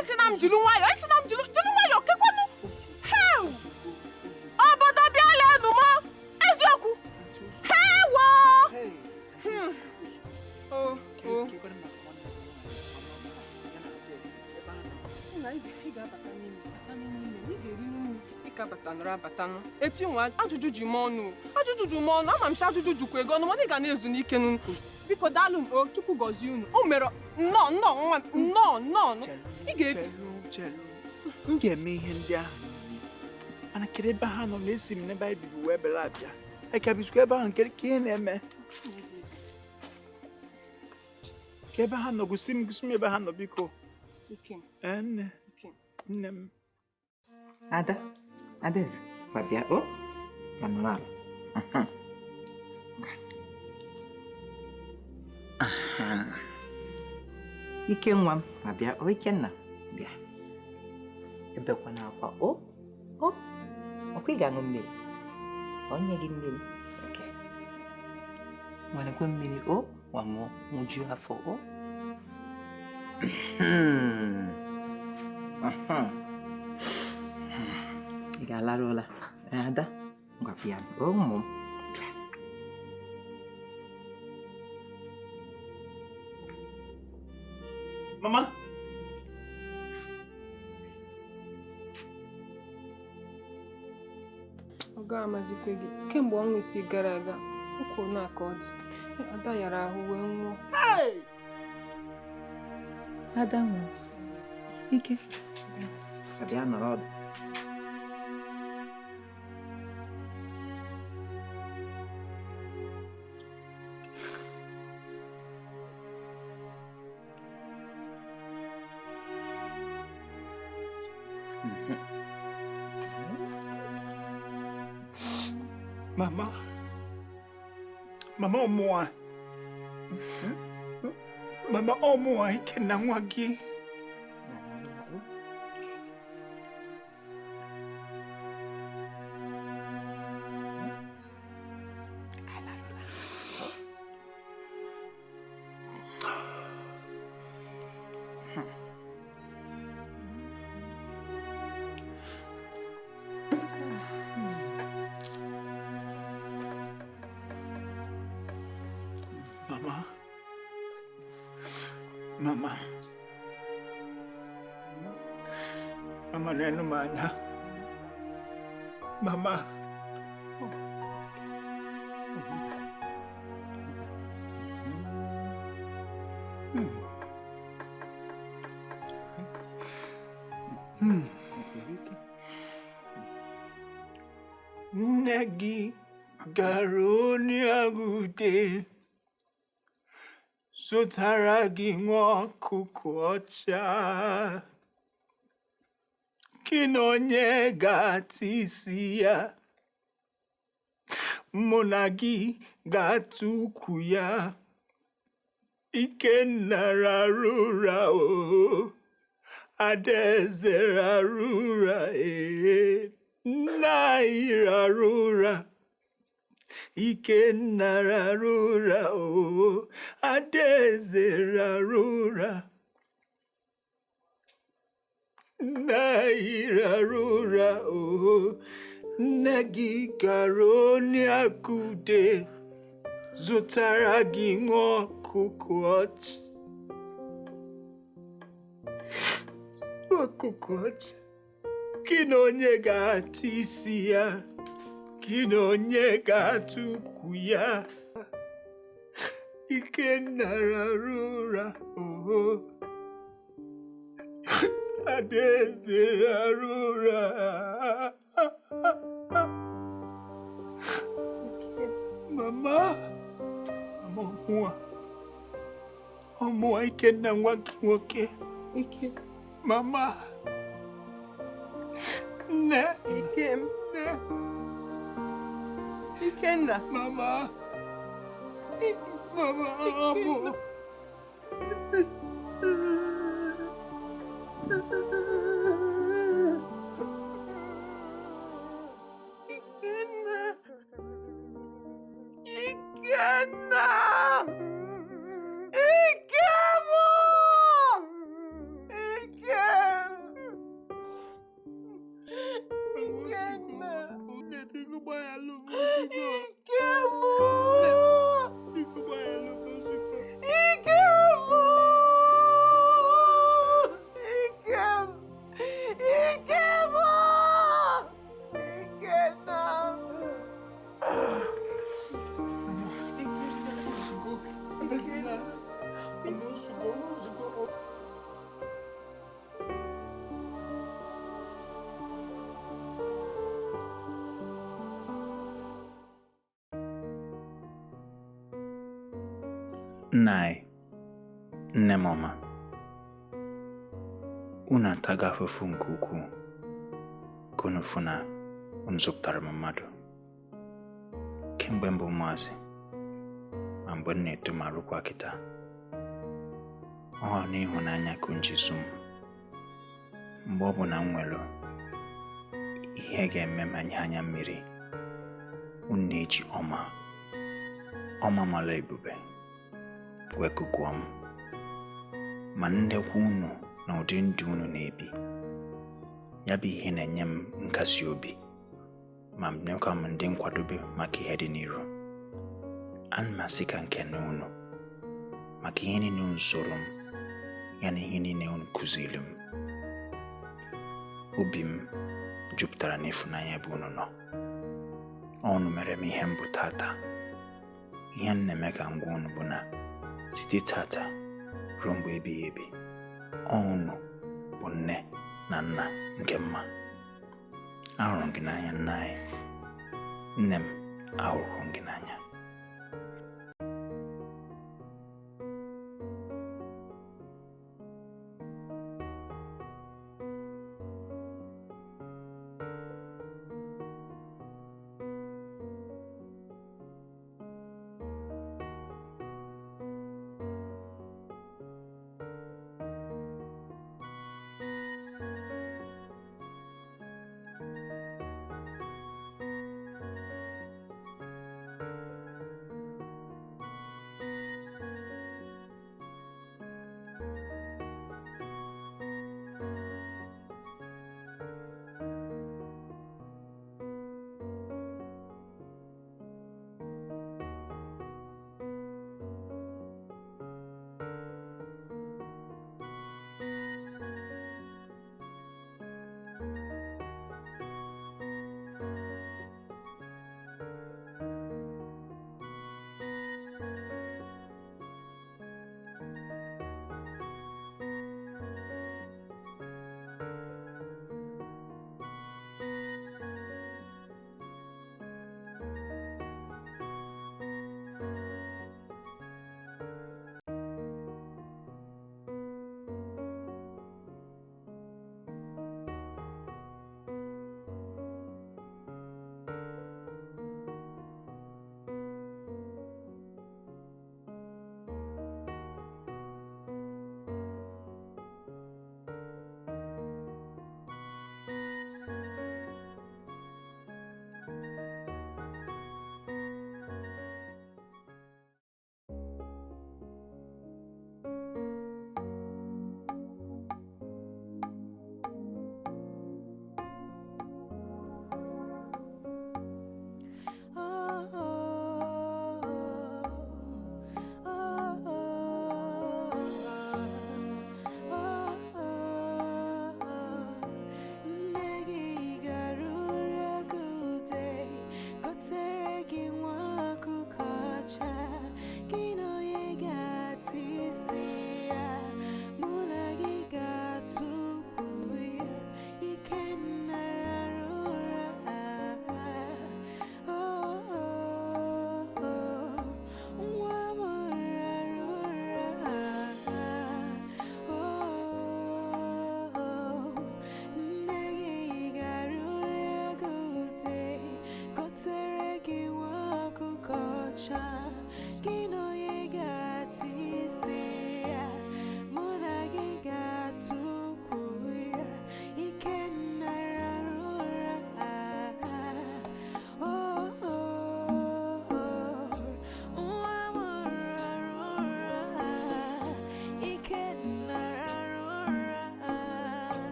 Isi na m jiri nwayọọ kekwanụ. Obodo bịa leenụ m eziokwu. Abatanụ eti nwa ajụjụ ji m ọnụ ama m si ajụjụ jukwa ego ọnụ mana ị ga na-ezu n'ike n'unu. Biko daalụ o Chukwu gọzie unu. O mere nnọọ nwa nnọọ ị ga-ebi. M ga-eme ihe ndị ahụ mana kedu ebe ha nọ na-esi m n'ebe anyị bibi wee bela abịa ka bizikwa ebe ahụ nke ka ihe na-eme ka ebe ha nọ gosi m ebe ha nọ biko. Nne m Adaeze, babia o, manual. Ike nwa m, babia o Ikenna, bịa. Ebekwana akwa o, ọkwa ị ga-aṅụ mmiri. Onye gị mmiri, okay. Nwanekwe mmiri o, nwa m ṅụjuo afọ o. Ị ga-alarụ ụla. Ada, ngwa bịa ụmụ m. Mama. Ọ ga-amazikwe gị. Kemgbe ọnwa isii gara aga, ụkwụ na-aka ọ dị. Ada yara ahụ wee nwụọ. Ada nwụọ. Ike. Abịa nọrọ ọdụ. Mama ọmụa. Mama ọmụa Ike na nwa gị. Mama nenu manya. Mama. Nne gị gara onye agụde zụtara gị nwa ọkụkọ ọcha. Gị na onye ga-ata isi ya, mụ na gị ga-ata ukwu ya. Ikenna rara ụra o, Adaeze rara ụra nna anyị rara ụra. Ikenna rara ụra o, Adaeze rara ụra. Nna anyị rara ụra o, nne gị gara onye akụde zụtara gị nwa ọkụkọ ọcha. Ọkụkọ ọcha. Gị na onye ga-ata isi ya, gị na onye ga-ata ukwu ya. Ikenna rara ụra o, Adaeze rara ụra. Mama ọmụa Ikenna nwa gị nwoke. Mama. Nne. Ikem. Ikenna. Mama. Mama ọmụ. Ikenna. Ikenna. Ikemo. Ikem. Ikenna. Ikemo. Nna anyị, nne m ọma, unu atago afụfụ nke ukwuu ka unu fụ na unu zụpụtara m mmadụ. Kemgbe mbụ maazị, ma mgbe m na-eto ma rụkwa kịta, ọ n'ịhụnanya ka unu ji zụ m. Mgbe ọ bụ na m nwere ihe ga-eme m anya mmiri, unu na-eji ọma mara ebube wee kụkụọ m. Ma nnekwu unu na ụdị ndụ unu na-ebi, ya bụ ihe na-enye m nkasi obi, ma mekwa m ndị nkwadobe maka ihe dị n'iru. Ana m asị ka nkene unu maka ihe niile unu soro m, ya na ihe niile unu kụziri m. Obi m jupụtara n'ịfụnanya ebe unu nọ. Unu mere m ihe mbụ tata. Ihe m na-eme ka ngwa unu bụ na site tata ruo mgbe ebighị ebi, unu bụ nne na nna nke mma. Ahụrụ m gị n'anya nna anyị. Nne m, ahụrụ m gị n'anya.